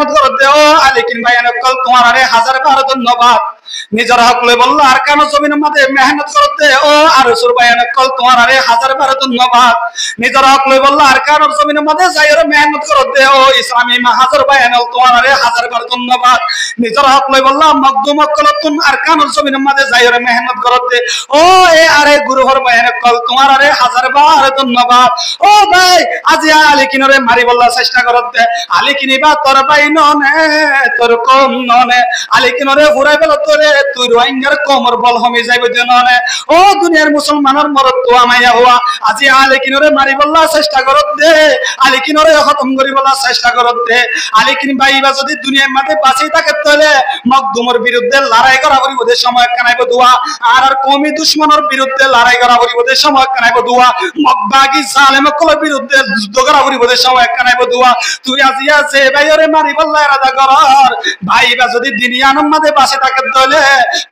মেহনত করতে ও আলিকিন ভাইয়ান কল তোমার আরে হাজার বার ধন্যবাদ নিজের হক লই বলল আর কেন জমিনের মধ্যে মেহনত করতে ও আরসুর ভাইয়ান কল তোমার আরে হাজার বার ধন্যবাদ নিজের হক লই বলল আর কেন জমিনের মধ্যে যাইরে মেহনত করতে ও ইসলামী মাহাজর ভাইয়ান তোমার আরে হাজার বার ধন্যবাদ নিজের হক লই বলল মকদুম কলতুন আর কেন জমিনের মধ্যে যাইরে মেহনত করতে ও এ আরে গুরুহর ভাইয়ান কল তোমার আরে হাজার বার ধন্যবাদ ও ভাই আজি আলিকিনরে মারি বললা চেষ্টা করতে আলিকিনি বা তোর ভাই ননে তোর কম ননে আলিকিনরে ঘুরাই বেল তোরে তুই রোহিঙ্গার কোমর বল হমি যাইব যে ননে ও দুনিয়ার মুসলমানের মরদ তো আমাইয়া হওয়া আজি আলিকিনরে মারি বললা চেষ্টা করতে আলিকিনরে খতম করি বললা চেষ্টা করতে আলিকিন ভাই বা যদি দুনিয়ার মাঝে বাঁচি থাকে তাহলে মকদুমের বিরুদ্ধে লড়াই করা পরিবদের সময় কানাইব দোয়া আর কওমি দুশমনের বিরুদ্ধে লড়াই করা পরিবদের সময় কানাইব দোয়া মকবাগি জালেমকলের বিরুদ্ধে যুদ্ধ করা পরিবদের সময় কানাইব দোয়া তুই আজি আছে ভাইরে মারি বললা ইরাদা করার ভাই বা যদি দুনিয়ার মাঝে বাঁচি থাকে তাহলে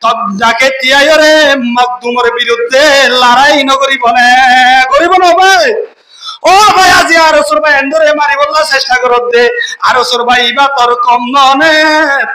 তব যাকে তিয়াইরে মকদুমের বিরুদ্ধে লড়াই নগরি বলে করিব না ভাই ও ভাই আজি আরসুর ভাই এন্দরে মারি বললা চেষ্টা করতে আরসুর ভাই বা তোর কম ননে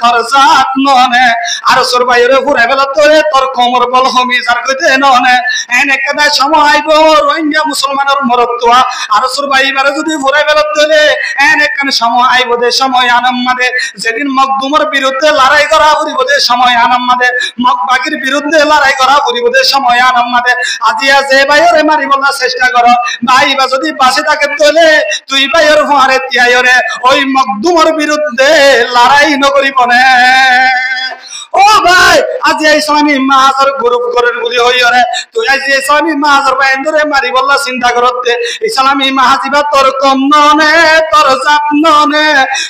তোর জাত ননে আরসুর ভাইরে ঘুরে বেলা তোরে তোর কোমর বল হমি যার কইতে ননে এনে কেদা সময় আইব রোহিঙ্গা মুসলমানের মরত্বা আরসুর ভাই বারে যদি ঘুরে বেলা তোলে এনে কেন সময় আইব দে সময় আনাম মাদে যেদিন মকদুমের বিরুদ্ধে লড়াই করা পড়িব দে সময় আনাম মাদে মকবাগির বিরুদ্ধে লড়াই করা পড়িব দে সময় আনাম মাদে আজি আছে ভাইরে মারি বললা চেষ্টা কর ভাই বা যদি বাসে থাকে তোলে তুই ভাইয়ের ফারে তিয়াইরে ওই মকদুমের বিরুদ্ধে লড়াই নকরিব না ও ভাই আজি ইসলামী মাহাজর গ্রুপ করেন বলি হইরে তুই আজি ইসলামী মাহাজর ভাই এন্দরে মারি বললা চিন্তা করতে ইসলামী মাহাজিবা তোর কম ননে তোর জাত ননে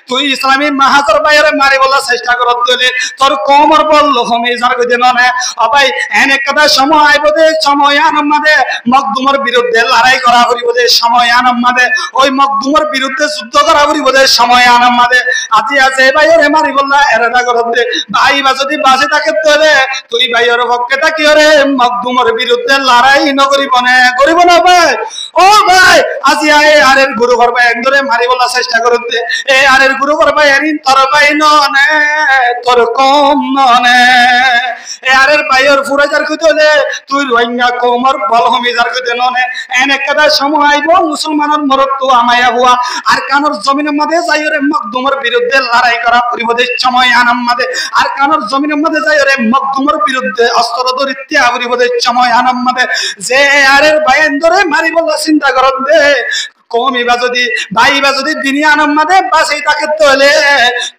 তুই ইসলামী মাহাজর ভাইরে মারি বললা চেষ্টা করতে তোর কোমর বলল হমি যার কইতে ননে ও ভাই এনে কথা সময় আইব দে সময় আনম মাদে মকদুমের বিরুদ্ধে লড়াই করা হইব দে সময় আনম মাদে ওই মকদুমের বিরুদ্ধে যুদ্ধ করা হইব দে সময় আনম মাদে আজি আছে ভাইরে মারি বললা এরাদা করতে ভাই বা যদি বাসে থাকে তোরে তুই ভাইয়ের পক্ষে থাকি রে মকদুমের বিরুদ্ধে লড়াই নকরিব না ভাই ও ভাই আজি আরের গুরু করবা একদরে মারি বলা চেষ্টা করতে এ আরের গুরু করবা এরিন তোর ভাই ননে তোর কম ননে এ আরের ভাইয়ের ফুরাজার কইতে তুই রোহিঙ্গা কোমর বল হমি যার কইতে ননে এনে কেদা সময় আইব মুসলমানের মরদ তো আমায়া হুয়া আর কানোর জমিনের মধ্যে যাইরে মকদুমের বিরুদ্ধে লড়াই করা পরিবদের সময় আনাম মাদে আর কানোর জমিনের মধ্যে যাইরে মকদুমের বিরুদ্ধে অস্ত্র ধরে ত্যাগ পরিবদের সময় আনাম মাদে যে আরের ভাইয়ের ধরে মারি বললা চিন্তা করত দে কমি বা যদি ভাই বা যদি দুনিয়া আনাম মাদে বাসে তাকে তোলে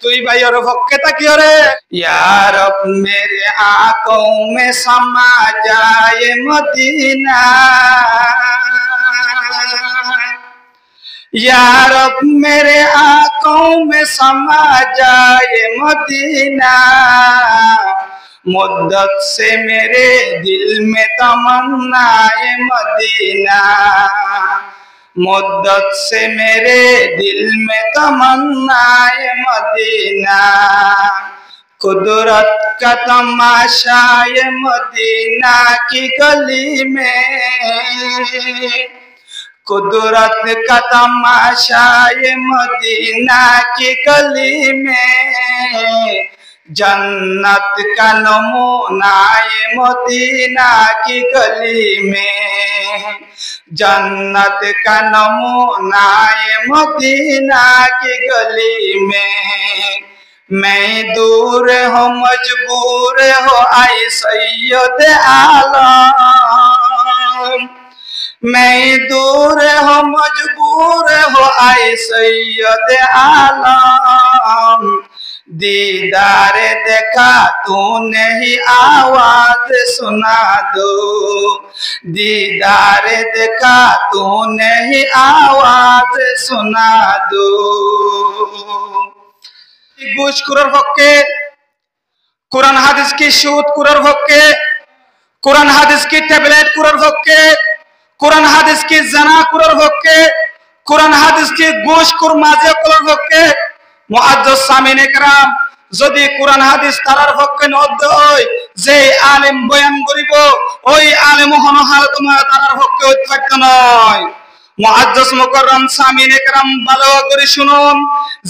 তুই ভাইয়ের পক্ষে থাকি রে ইয়া রব মেরে আঁখোं में समा जाए मदीना या रब मेरे आंखों में समा जाए मदीना मुद्दत से मेरे दिल में तमन्ना है मदीना मुद्दत से मेरे दिल में तमन्ना है मदीना कुदरत का तमाशा ये मदीना की गली में कुदरत का तमाशा ये मदीना की गली में जन्नत का नमूना ये मदीना की गली में जन्नत का नमूना ये मदीना की गली में मैं दूर हो मजबूर हो आए सैयद आलम मैं दूर हो मजबूर हो आए सैयद आलम दीदार देखा तूने ही आवाज सुना दो दीदार देखा तूने ही आवाज सुना दो घुष कुरार पक्षे कुरान हादिस की सूद कुरार पक्षे कुरान हादिस की टैबलेट कुरार पक्षे कुरान हादिस की जना कुरार पक्षे कुरान हादिस की घुष कुरमाजे कुरार पक्षे मुआज्जज सामिन इकराम যদি কুরআন হাদিস তারার পক্ষে নদ্দ হয় যে আলেম বয়ান করিব ওই আলেম হন হালত তারার পক্ষে অত্যক্ত নয় মুআজ্জজ মুকাররম সামিন ইকরাম ভালো করে শুনুন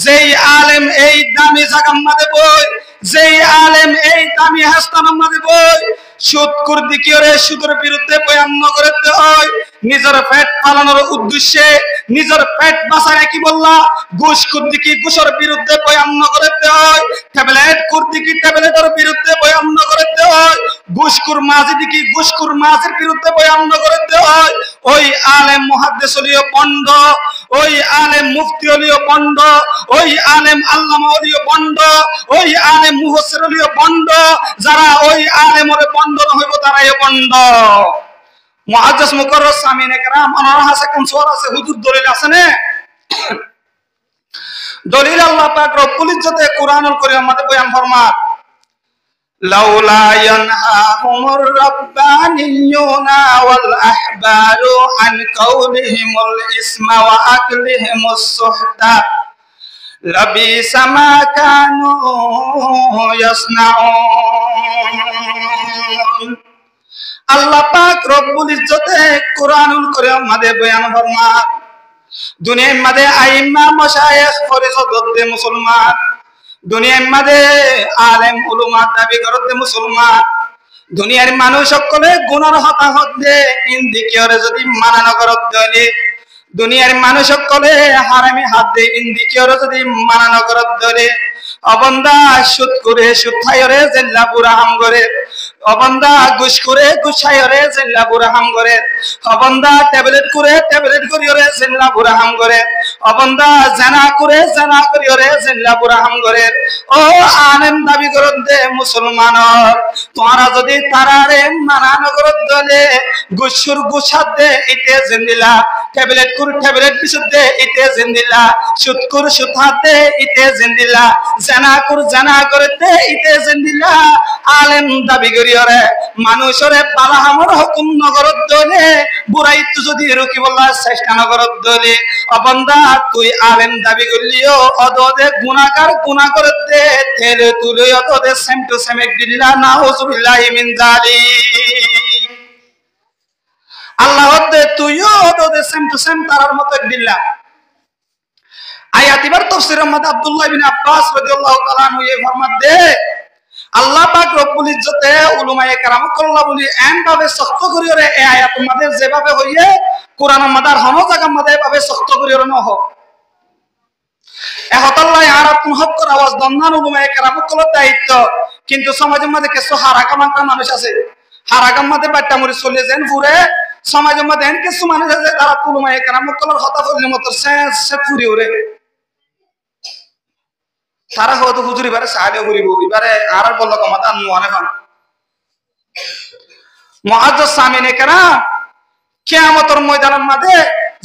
যেই আলেম এই দামি জায়গার মধ্যে বই, যেই আলেম এই দামি হাস্তানের মধ্যে বই সুদ কুর্দি কি ওরে সুদের বিরুদ্ধে বয়ান করতে হয়, নিজের পেট পালানোর উদ্দেশ্যে নিজের পেট বাঁচায় কি বললা, ঘুষ কুর্দি কি ঘুষের বিরুদ্ধে বয়ান করতে হয়, ট্যাবলেট কুর্দি কি ট্যাবলেটের বিরুদ্ধে বয়ান করতে হয়, ঘুষখোর মাঝি কি ঘুষখোর মাঝির বিরুদ্ধে বয়ান করতে হয়। ওই আলেম মুহাদ্দিস হলিও পণ্ড, ওই আলেম মুফতি হলিও পণ্ড, ওই আলেম আল্লামা হলিও পণ্ড, ওই আলেম মুফাসসির হলিও পণ্ড। যারা ওই আলেমের পণ্ড হইব তারাই পণ্ড। মুআজ্জাজ মুকাররর সামিনে کرام ওনার হাতে কোন সওয়াল আছে, হুজুর দলিল আছে না? দলিল আল্লাহ পাক রব্বুল ইজ্জতে কুরআনুল কারীমের মধ্যে বয়ান ফরমান, লাউলা ইয়ানহাহুমুর রাব্বানিয়ুনা ওয়াল আহবারু আন কাউলিহিমুল ইসমা ওয়া আকলিহিমুস সুহতা লাবিসা মা কানু ইয়াসনাউন। আল্লাহ পাক রব্বুল ইজ্জতে কুরআনুল কারীমের মধ্যে বয়ান ফরমান, দুনিয়ার মধ্যে আইম্মা মাশায়েখ ফরিজত মুসলমান, দুনিয়ার মধ্যে আলেম উলামা দাবি করতে মুসলমান, দুনিয়ার মানুষ সকলে গুনার হতাহত দে ইন্দিকিয়রে যদি মানা না করত দলে, দুনিয়ার মানুষ সকলে হারামে হাত দে ইন্দিকিয়রে যদি মানা না করত দলে, অবন্দা সুদ করে সুদ খায়রে জেল্লা পুরা হাম করে, অবন্দা ঘুষ করে ঘুষ খায়রে জেল্লা পুরা হাম করে, অবন্দা ট্যাবলেট করে ট্যাবলেট করিয়রে জেল্লা পুরা হাম করে, অবন্দা জানা করে জানা করিয়রে জেল্লা পুরা হাম করে। ও আলেম দাবি করত দে মুসলমানর, তোমরা যদি তারারে মানা না করত দলে, ঘুষুর ঘুষাত দে ইতে জিন্দিলা, ট্যাবলেট করে ট্যাবলেট বিশুদ্ধে ইতে জিন্দিলা, সুদ করে সুদ হাত দে ইতে জিন্দিলা, জানা করে জানা করতে ইতে জিন্দিলা। আলেম দাবি করিয়রে মানুষরে বালা হামর হুকুম নগরত দলে, বুড়াই তো যদি রুকি বলার চেষ্টা নগরত দলে, অবন্দা তুই আলেম দাবি করলিও অদদে গুনাহগার গুনাহ করতে তেলে তুলে অদদে সেম টু সেম একদিল্লা নাউজুবিল্লাহি মিন যালিক। আল্লাহ হতে তুইও অদদে সেম টু সেম তারার মতো একদিল্লা। আয়াত এবার তাফসীরের মধ্যে আব্দুল্লাহ ইবনে আব্বাস রাদিয়াল্লাহু তাআলা আনহু এই ফরমান দে, আল্লাহ পাক রব্বুল ইজ্জতে উলামায়ে কেরাম কল্লা বলি এন ভাবে শক্ত করিরে এই আয়াতের মধ্যে যেভাবে হইয়ে কোরআনের মধ্যে হন জায়গা মধ্যে ভাবে শক্ত করিরে ন হোক এহতাল্লাহ আরাতুন হকর আওয়াজ দন্নান উলামায়ে কেরাম কল্লার দায়িত্ব। কিন্তু সমাজের মধ্যে কিছু হারাকামাকা মানুষ আছে, হারাকাম মধ্যে বাট্টা মরি চলে যেন পুরে সমাজের মধ্যে এন কিছু মানুষ আছে তারা উলামায়ে কেরাম কল্লার হতা ফজলি মত সে ফুরি ওরে, তারা হয়তো হুজুর এবারে সাহায্য করিব এবারে আর বললো কমাতা মনে পান। মুআজ্জাজ সামিনে কেরাম কিয়ামতের ময়দানের মধ্যে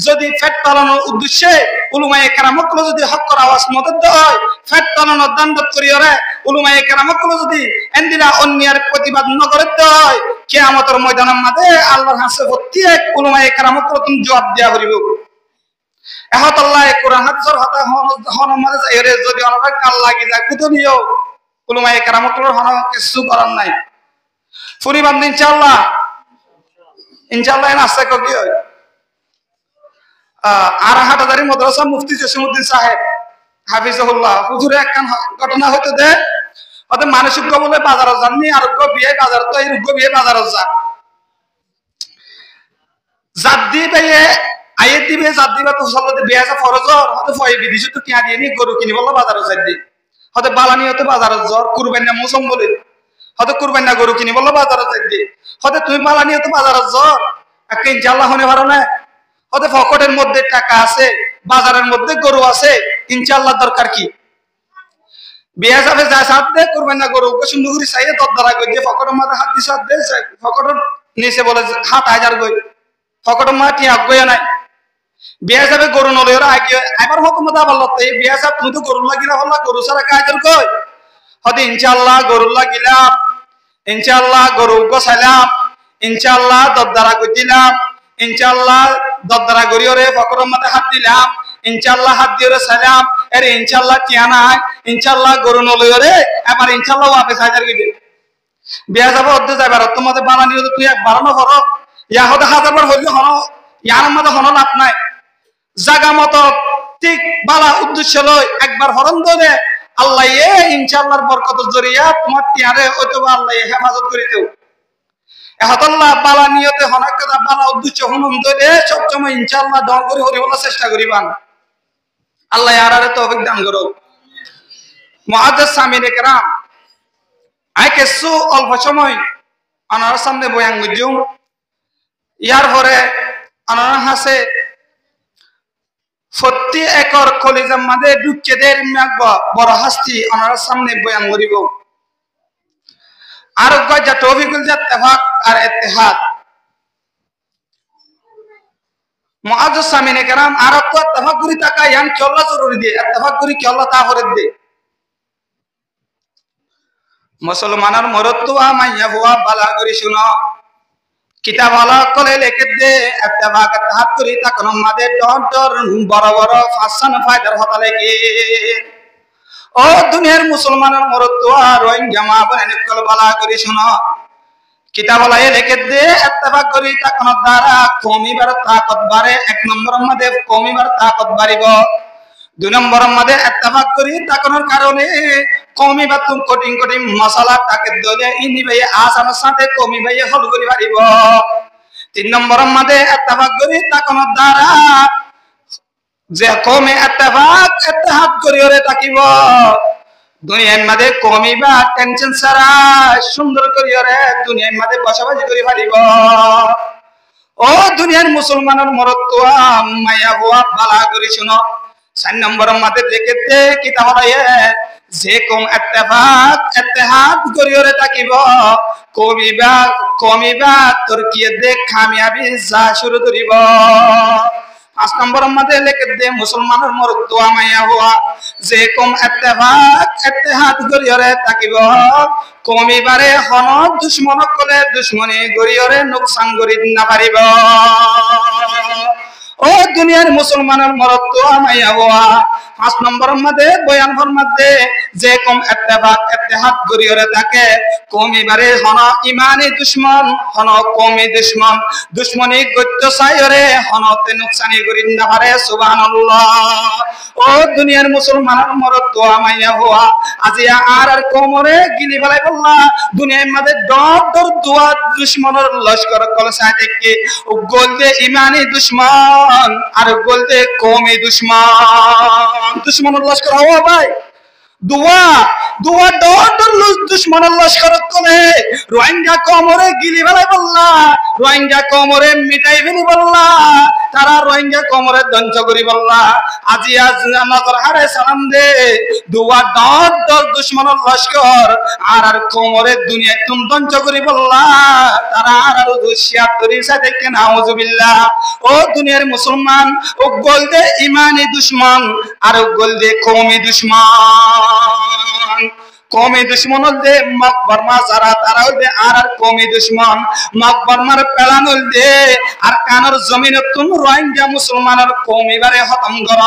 যদি পেট পালানোর উদ্দেশ্যে উলামায়ে কেরামকগুলো যদি হকের আওয়াজ মদত হয়, পেট পালানোর দান্দত করিয়রে উলামায়ে কেরামকগুলো যদি এন্দিলা অন্যায়ের প্রতিবাদ ন করতে হয়, কিয়ামতের ময়দানের মধ্যে আল্লাহর কাছে প্রত্যেক উলামায়ে কেরামকগুলো তুমি জবাব দেয়া করিব। এহতাল্লাহ কোরআন হাদিসের হতা হন মাঝে যাইরে যদি অনারা কাল লাগি যায় কুতো নিও উলামায়ে কেরামকগুলোর হন কিছু করার নাই। পরিবার ইনশাআল্লাহ ইনশাআল্লাহ এর আশা কি হয় আর হাটাদারি মাদ্রাসা মুফতি জসিমউদ্দিন সাহেব হাফিজাহুল্লাহ হুজুরে একখান ঘটনা হইতে দে, ওতে মানসিক বলে বাজারে যাননি, আরোগ্য বিয়ে বাজার তো এই রোগ্য বিয়ে বাজারে যা জাত দিবে আইয়ে দিবে জাত দিবে তো সবতে বিয়ে আছে ফরজর হতে ফয় বিদিছে তো কিয়া দিয়ে নি গরু কিনি বললো বাজারে যাই দি, হতে বালানি হতে বাজারে জ্বর কুরবানি মৌসুম বলে হতে কুরবানি গরু কিনি বললো বাজারে যাই দি, হতে তুমি বালানি হতে বাজারে জ্বর একটা ইনশাআল্লাহ হনে পারো না, হতে পকেটের মধ্যে টাকা আছে বাজারের মধ্যে গরু আছে ইনশাআল্লাহ দরকার কি বিয়া যাবে যা সাথ দে কুরবানি গরু সুন্দর করে চাইয়ে তোর দ্বারা গই দিয়ে পকেটের মধ্যে হাত দিছ দে পকেটের নিচে বলে ৭,০০০ গই পকেটের মধ্যে টিয়া গই নাই বিয়া যাবে গরু নলে ওরা আগে এবার হুকুমত বলল এই বিয়া যাব তুই তো গরু লাগিলা হল্লা গরু ছাড়া কাজের কই হতে ইনশাআল্লাহ গরু লাগিলাম, ইনশাআল্লাহ গরু গোছাইলাম, ইনশাআল্লাহ দদ্দারা কই দিলাম, ইনশাআল্লাহ দদ্দারা গরিয়রে পকেটের মধ্যে হাত দিলাম, ইনশাআল্লাহ হাত দিয়ে সালাম আরে ইনশাআল্লাহ কিয়া নাই ইনশাআল্লাহ গরু নলে ওরে এবার ইনশাআল্লাহ ওয়াপে হাজার গই দে বিয়া যাব অর্ধে যাবার তোমাদের বানানি হলে তুই একবার না করো ইয়া হতে হাজারবার হইলে হন ইয়ার মধ্যে হন লাভ নাই। জাগা মতো ঠিক বালা উদ্দেশ্য লই একবার হরণ দলে আল্লাহ ইনশাআল্লাহর বরকতের জরিয়া তোমার টিয়ারে হয়তো আল্লাহ হেফাজত করে দেও এহতাল্লাহ বালা নিয়তে হনাক কথা বালা উদ্দেশ্য হুনুম ধরে সবসময় ইনশাআল্লাহ দর করে হরি বলার চেষ্টা করিবান আল্লাহ আরারে তৌফিক দান করো মুআদ্দাস সামিনে کرام আই কিছু অল্প সময় আনার সামনে বয়ান গুজুম ইয়ার পরে আনার হাসে 40 একর কলিজার মাঝে ঢুকে দের মাগবা বড় হাস্তি আনার সামনে বয়ান করিব আর গজা তৌফিকুল ইত্তেফাক আর ইত্তেহাদ মুআদ্দাস সামিনে کرام আর তো ইত্তেফাক করি টাকা ইয়ান চলা জরুরি দে ইত্তেফাক করি কি আল্লাহ তা করে দে মুসলমানের মরত্ব মাইয়া হুয়া বালা করি শুনো কিতাব আলা কলে লিখে দে ইত্তেফাক ইত্তেহাদ করি তখন মাঝে ডর বড় বড় ফাসান ফায়দার হতা লাগে ও দুনিয়ার মুসলমানের মরত্ব আর রোহিঙ্গা মা বোন কল বালা করি শুনো কিতাব আলা লিখে দে ইত্তেফাক করি তখন দ্বারা কমিবার তাকত বাড়ে এক নম্বরের মধ্যে কমিবার তাকত বাড়িব দুই নম্বরের মধ্যে ইত্তেফাক করি তখনের কারণে কমি বা তুমি কঠিন কঠিন মশলা তাকে দলে ইনি ভাই আসানোর সাথে কমি ভাই হল করি পারিব তিন নম্বরের মধ্যে ইত্তেফাক করি তখনের দ্বারা যে কমে ইত্তেফাক ইত্তেহাদ করি ওরে তাকিব দুনিয়ার মধ্যে কমি বা টেনশন ছাড়া সুন্দর করি ওরে দুনিয়ার মধ্যে বসবাস করি পারিব ও দুনিয়ার মুসলমানের মরত্ব মায়া হুয়া বালা করি শুনো 4 নম্বরের মধ্যে দেখে দে কিতাব আলায়ে যে কোন ইত্তেফাক ইত্তেহাদ করিওরে তাকিব কমিবা তোর কি দেখ কামিয়াবি যা শুরু করিব 5 নম্বরের মধ্যে লিখে দে মুসলমানের মরত্ব মাইয়া হুয়া যে কোন ইত্তেফাক ইত্তেহাদ করিওরে তাকিব কমিবারে হন দুশমন কলে দুশমনি করিওরে নুকসান করি না পারিব ও দুনিয়ার মুসলমানের মরত্ব মাইয়া হুয়া 5 নম্বরের মধ্যে বয়ান ফরমাতে যে কম ইত্তেফাক ইত্তেহাদ করিওরে থাকে কমিবারে হন ইমানি দুশমন হন কমি দুশমন দুশমনি গত্য চাইরে হনতে নুকসানি করি না পারে সুবহানাল্লাহ ও দুনিয়ার মুসলমানের মরত্ব মাইয়া হুয়া আজিয়া আর কোমরে গিলি ফেলাই বললা দুনিয়ার মধ্যে ডর দুয়া দুশমনের লস্কর কলসায় দেখে গোলদে ইমানি দুশমন আর গোলদে কমি দুশমন দুশমনের লস্কর হওয়া ভাই দুয়া ডর দুশমনের লস্কর করে রোহিঙ্গা কোমরে গিলি ফেলাই বললা রোহিঙ্গা কোমরে মিটাই ফেলি বললা তারা রোহিঙ্গা কোমরে ধ্বংস করি বললা আজি নজর হারে সালাম দে দুয়া ডর দুশমনের লস্কর আর কোমরে দুনিয়া তুমি ধ্বংস করি বললা তারা আর দুশিয়াত ধরি সাথে কেন আউযুবিল্লাহ ও দুনিয়ার মুসলমান ও গোলদে ইমানি দুশমন আর গোলদে কওমি দুশমন কওমি দুশমন দে মকবরমা যারা তারা দে আর কওমি দুশমন মকবরমার পেলানুল দে আর কানের জমিনে তুমি রোহিঙ্গা মুসলমানের কওমি বারে খতম কর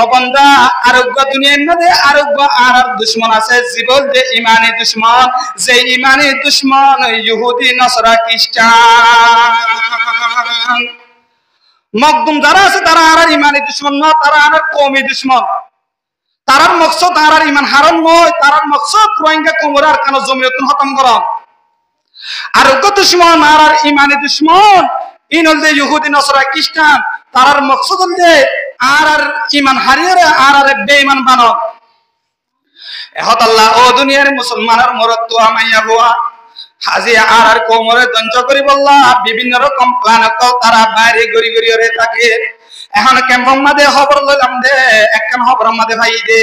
ও বান্দা আরোগ্য দুনিয়ার মধ্যে আরোগ্য আর দুশমন আছে জীবন দে ইমানি দুশমন যে ইমানি দুশমন ইহুদি নসরা খ্রিস্টান মকদুম যারা আছে তারা আর ইমানি দুশমন না তারা আর কওমি দুশমন তারার মকসদ আর ইমান হারাম নয় তারার মকসদ রোহিঙ্গা কোমর আর কানো জমিয়ত খতম করা আর দুশমন আর ইমানি দুশমন ইনল দে ইহুদি নসরা খ্রিস্টান তারার মকসদ দে আর ইমান হারিয়ে আর বেঈমান বানো এহত আল্লাহ ও দুনিয়ার মুসলমানের মরত্ব মাইয়া হুয়া হাজি আর কোমরে ধ্বংস করি বললা বিভিন্ন রকম প্ল্যান তারা বাইরে গড়ি গড়িয়ে থাকে এখন ক্যাম্পের মধ্যে খবর লইলাম দে একখান খবরের মধ্যে ভাই দে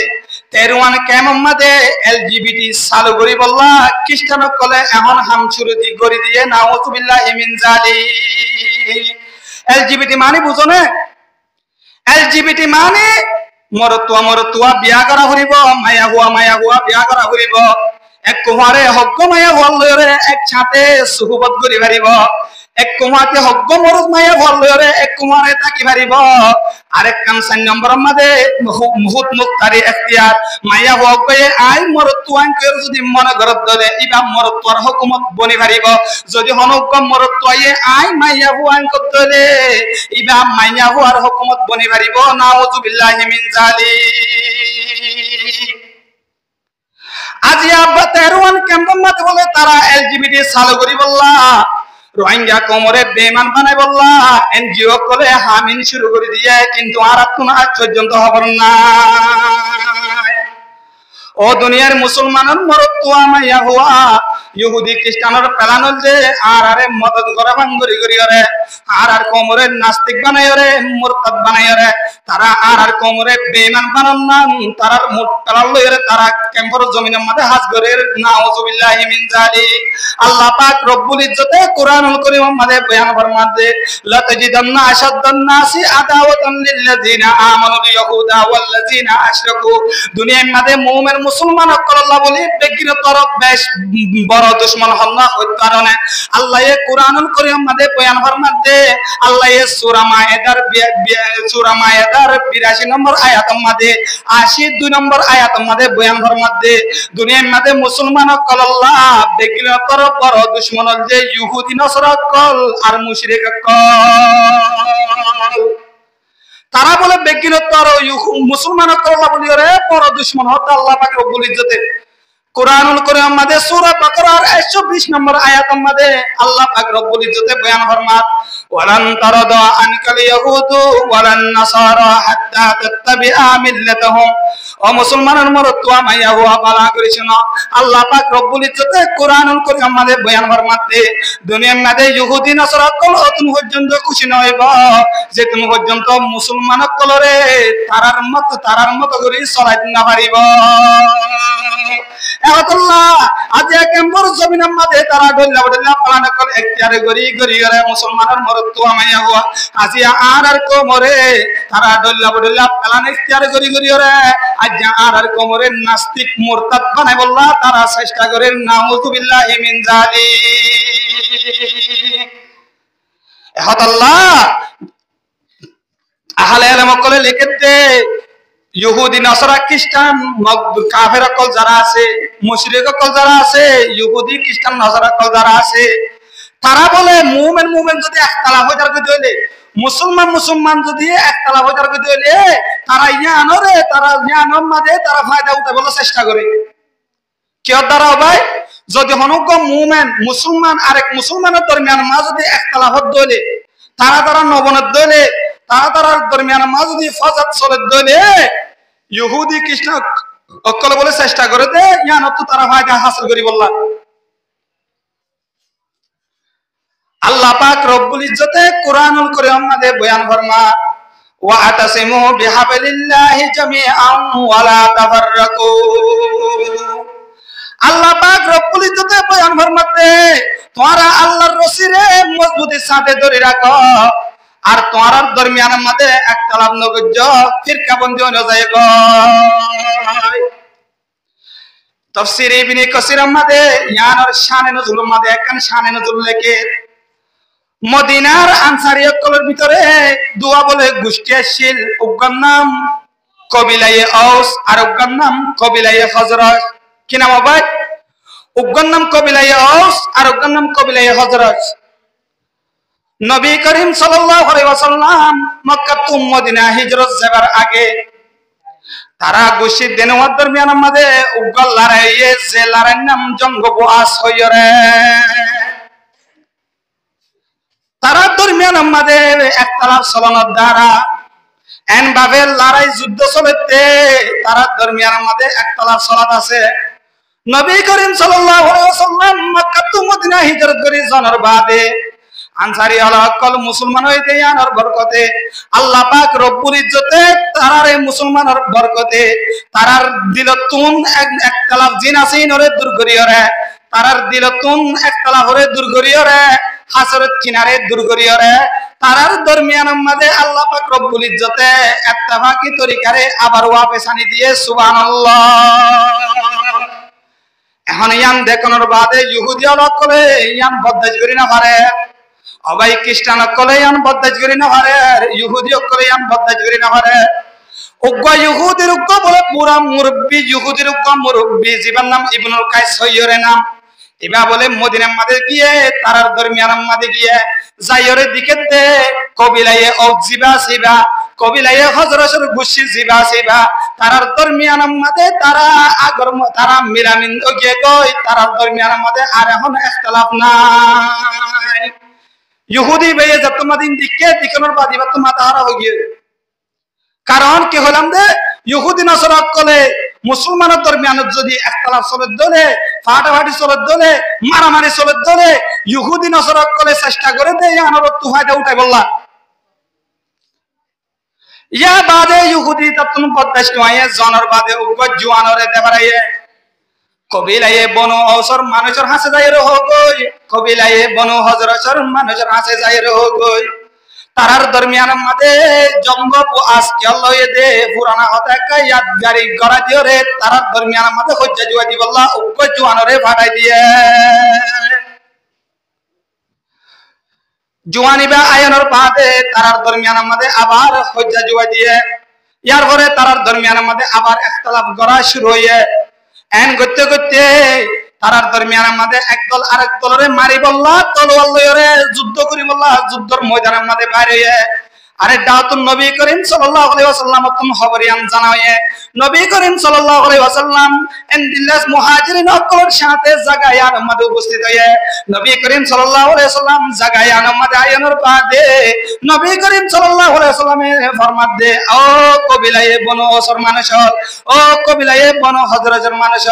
তেরুয়ান ক্যাম্পের মধ্যে এলজিবিটি চালু করি বললা খ্রিস্টান কলে এখন হাম শুরু দি গড়ি দিয়ে নাউযুবিল্লাহি মিন যালিক এলজিবিটি মানে বুঝো না এলজিবিটি মানে মরতুয়া বিয়া করা হইব মায়া হুয়া বিয়া করা হইব এক কুমারে হক মায়া হল লরে এক ছাতে সুহবত করি পারিব এক কুমাতে হক মরদ মায়া হল লরে এক কুমারে তাকি পারিব আরেক কাম 4 নম্বরের মধ্যে মুহুত মুক্তারি ইখতিয়ার মায়া হক গয়ে আই মরতুয়ান কর যদি মনে গরত দলে ইবা মরতুয়ার হুকুমত বনি পারিব যদি হনক মরতুয়ে আই মায়া হুয়ান কর দলে ইবা মায়া হুয়ার হুকুমত বনি পারিব নাউযুবিল্লাহি মিন যালিক কেমন মাতে বলে তারা এলজিবিটি চালু করি বললা রোহিঙ্গা কোমরে বেমান বানাই বললা এনজিও কলে হামিন শুরু করে দিয়ে কিন্তু আর কোনো আজ পর্যন্ত খবর না ও দুনিয়ার মুসলমানের মরদ তো আমাইয়া হওয়া ইহুদি খ্রিস্টানের পেলানোর যে আর আরে মদত করে ভাঙ্গরি করি রে আর কোমরে নাস্তিক বানাই রে মুরতাদ বানাই রে তারা আর কোমরে বেঈমান বানান না তারা মুট পেলাল রে তারা ক্যাম্পর জমিনের মধ্যে হাজ করে নাউজুবিল্লাহি মিন যালিক আল্লাহ পাক রব্বুল ইজ্জতে কোরআনুল কারীমের মধ্যে বয়ান ফরমাতে লা তাজিদান্না আশাদ্দান নাসি আদাওয়াতান লিল্লাযিনা আমানু ইয়াহুদা ওয়াল্লাযিনা আশরাকু দুনিয়ার মধ্যে মুমিন মুসলমান আল্লাহ বলি বেগিরতর বেশ বড় দুশমন হল না ওই কারণে আল্লাহ এই কোরআনুল কারীমের মধ্যে বয়ান ফরমাতে আল্লাহ এই সূরা মায়েদার 82 নম্বর আয়াতের মধ্যে 82 নম্বর আয়াতের মধ্যে বয়ান ফরমাতে দুনিয়ার মধ্যে মুসলমান আল্লাহ বেগিরতর বড় দুশমন হল যে ইহুদি নসরা কল আর মুশরিক কল তারা বলে বেগিরতর মুসলমান আল্লাহ বলি রে বড় দুশমন হত আল্লাহ পাক রব্বুল ইজ্জতে কোরআনুল কারীমের মধ্যে সূরা বাকারার 120 নম্বর আয়াতের মধ্যে আল্লাহ পাক রব্বুল ইজ্জতে বয়ান ফরমাত ওয়ালান তারাদা আনকাল ইয়াহুদু ওয়ালান নাসারা হাত্তা তাত্তাবিআ মিল্লাতাহুম ও মুসলমানের মরদ তো আমাইয়া হুয়া বালা করিস না আল্লাহ পাক রব্বুল ইজ্জতে কোরআনুল কারীমের মধ্যে বয়ান ফরমাতে দুনিয়ার মধ্যে ইহুদি নাসারা কল অতুন পর্যন্ত খুশি নয়বা যে তুমি পর্যন্ত মুসলমান কলরে তারার মত করে চলাইতে না পারিব আল্লাহ আজ কেমন জমিনের মধ্যে তারা ডল্লা বডল্লা পালন করে এখতিয়ারে গরি গরি করে মুসলমানের মরদ তো আমাইয়া হুয়া আজি আর কোমরে তারা ডল্লা বডল্লা পালন এখতিয়ারে গরি গরি করে আজ আর কোমরে নাস্তিক মুরতাদ বানাই বললা তারা চেষ্টা করে নাউযুবিল্লাহি মিন যালিক আল্লাহ আহলে ইলম কলে লিখতে ইহুদি নাসারা খ্রিস্টান কাফের কল যারা আছে মুশরিক কল যারা আছে ইহুদি খ্রিস্টান নাসারা কল যারা আছে তারা বলে মুমিন যদি একতলা হয়ে যার কই হইলে মুসলমান যদি একতলা হয়ে যার কই হইলে তারা ইয়ানোর মাঝে তারা ফায়দা উঠাতে বলে চেষ্টা করে কি দ্বারা ভাই যদি হনুক মুসলমান আরেক মুসলমানের দরমিয়ান মা যদি একতলা হয়ে হইলে তারা নবনত দইলে তারা দরমিয়ান মা যদি ফাসাদ চলে দইলে ইহুদি খ্রিস্টান অকল বলে চেষ্টা করে দে ইয়ান তো তারা ফায়দা হাসিল করি বললা আল্লাহ পাক রব্বুল ইজ্জতে কোরআনুল কারীমের মধ্যে বয়ান ফরমা ওয়া আতাসিমু বিহাবলিল্লাহি জামিআন ওয়া লা তাফাররাকু আল্লাহ পাক রব্বুল ইজ্জতে বয়ান ফরমাতে তোমরা আল্লাহর রশিরে মজবুতির সাথে ধরে রাখো আর তোমার দরমিয়ানের মধ্যে একতলাপ নগজ্য ফিরকাবন্দি হয়ে যায় গো তাফসীর ইবনে কাসিরের মধ্যে ইয়ানার শানে নজুলের মধ্যে একখান শানে নজুল লেখে মদিনার আনসারী কলের ভিতরে দোয়া বলে গোষ্ঠী আসছিল উগ্গার নাম কবিলায়ে আউস আর উগ্গার নাম কবিলায়ে হযরত কি নাম ভাই উগ্গার নাম কবিলায়ে আউস আর উগ্গার নাম কবিলায়ে হযরত নবী করিম সাল্লাল্লাহু আলাইহি ওয়াসাল্লাম মক্কা টু মদিনা হিজরত যাবার আগে তারা গোষ্ঠী দেনওয়ার দরমিয়ানের মধ্যে উগ্র লড়াইয়ে যে লড়াইয়ের নাম জঙ্গ বুআস হইরে তারা দরমিয়ানের মধ্যে একতলাপ চলনের দ্বারা এন ভাবে লড়াই যুদ্ধ চলতে তারা দরমিয়ানের মধ্যে একতলাপ চলত আছে নবী করিম সাল্লাল্লাহু আলাইহি ওয়াসাল্লাম মক্কা টু মদিনা হিজরত করে জনের বাদে আনসারী আলাকল মুসলমান হইতে ইয়ানোর বরকতে আল্লাহ পাক রব্বুল ইজ্জতে তারারে মুসলমানের বরকতে তারার দিলতুন একতলাপ জিন আসিনরে দূর করিয়রে তারার দিলতুন একতলাপ হরে দূর করিয়রে হাসরত কিনারে দূর করিয়রে তারার দরমিয়ানের মধ্যে আল্লাহ পাক রব্বুল ইজ্জতে ইত্তেফাকি তরিকারে আবার ওয়াপেসানি দিয়ে সুবহানাল্লাহ এখন ইয়ান দেখানোর বাদে ইহুদি আলাকলে ইয়ান বদদাজ করি না পারে অবাই খ্রিস্টান কলে ইয়ান বদদাজ করি না পারে ইহুদি কলে ইয়ান বদদাজ করি না পারে উগ্র ইহুদির উগ্র বলে পুরা মুরব্বি ইহুদির উগ্র মুরব্বি জীবন নাম ইবনুল কাইস হইরে নাম এবা বলে মদিনার মাঝে গিয়ে তারার দরমিয়ানের মাঝে গিয়ে যাইরে দিকে দে কবিলায়ে ও জিবা সিবা কবিলায়ে হযরতের গুশি জিবা সিবা তারার দরমিয়ান মধ্যে তারা আগর তারা মিলামিন গিয়ে গই তারার দরমিয়ান মধ্যে আর এখন ইখতিলাফ নাই ইহুদি বেয়ে যত মাদিন দিকে দিকনোর বাদিবা তো মাথা হারা হয়ে গিয়ে কারণ কি হলাম যে ইহুদি নাসারা কলে মুসলমানের দরমিয়ানত যদি ইখতিলাফ চলে দলে ফাটাফাটি চলে দলে মারামারি চলে দলে ইহুদি নাসারা কলে চেষ্টা করে দেয় আনারত তুহাইটা উঠাই বললা ইয়া বাদে ইহুদি ততন বদমাশ নয় জনর বাদে উগ্র জওয়ানরে দেবরায়ে কবিলায়ে বনু অসর মানুষের হাসে যায় রে হগই কবিলায়ে বনু হজরতর মানুষের হাসে যায় রে হগই তারার দরমিয়ান মধ্যে জঙ্গ আজকে লয়ে দে পুরানা হতে ইয়াদগারি গড়া দিও রে তারার দরমিয়ান মধ্যে হজ্জা জুয়া দি বললা উগ্র জওয়ানরে ফাটাই দিয়ে জওয়ানিবা আয়নের বাদে তারার দরমিয়ান মধ্যে আবার হজ্জা জুয়া দিয়ে ইয়ার পরে তারার দরমিয়ান মধ্যে আবার ইখতিলাফ গড়া শুরু হয়ে এন করতে করতে তারার দরমিয়ান মধ্যে একদল আরেক দলরে মারি বললা তলোয়ার লইরে যুদ্ধ করি বললা যুদ্ধর ময়দানের মধ্যে বাইরে আরে দাতুন নবী করিম সাল্লাল্লাহু আলাইহি ওয়াসাল্লাম তুমি খবরিয়ান জানাওয়ে নবী করিম সাল্লাল্লাহু আলাইহি ওয়াসাল্লাম ইনদিল্লাস মুহাজিরিন অকল সাথে জায়গার মধ্যে উপস্থিত হয়ে নবী করিম সাল্লাল্লাহু আলাইহি ওয়াসাল্লাম জায়গার মধ্যে আয়নের বাদে নবী করিম সাল্লাল্লাহু আলাইহি ওয়াসাল্লামে ফরমাত দে ও কবিলায়ে বনু অসর মানুষ ও কবিলায়ে বনু হজরতের মানুষ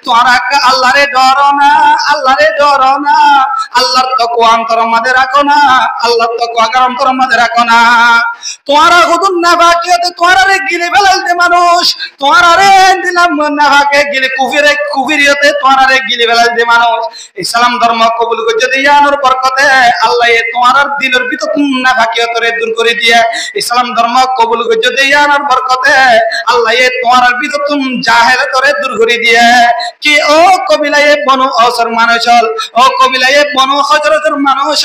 তোমরা আল্লাহরে ডরো না আল্লাহরে ডরো না আল্লাহর তাকওয়া অন্তর মধ্যে রাখো না আল্লাহর তাকওয়া অন্তর মধ্যে রাখো না তোমারা হুদুন না বাকিতে তোমারা রে গিলে ফেলাইতে মানুষ তোমারা রে দিলাম না বাকে গিলে কুফরিয়তে তোমারা রে গিলে ফেলাইতে মানুষ ইসলাম ধর্ম কবুল করে যদি ইয়ানোর বরকতে আল্লাহ তোমার দিলের ভিতর না বাকিয়তরে দূর করে দিয়ে ইসলাম ধর্ম কবুল করে যদি ইয়ানোর বরকতে আল্লাহ তোমার ভিতর জাহেলতরে দূর করে দিয়ে কি ও কবিলায়ে বনু অসর মানুষ ও কবিলায়ে বনু হজরতের মানুষ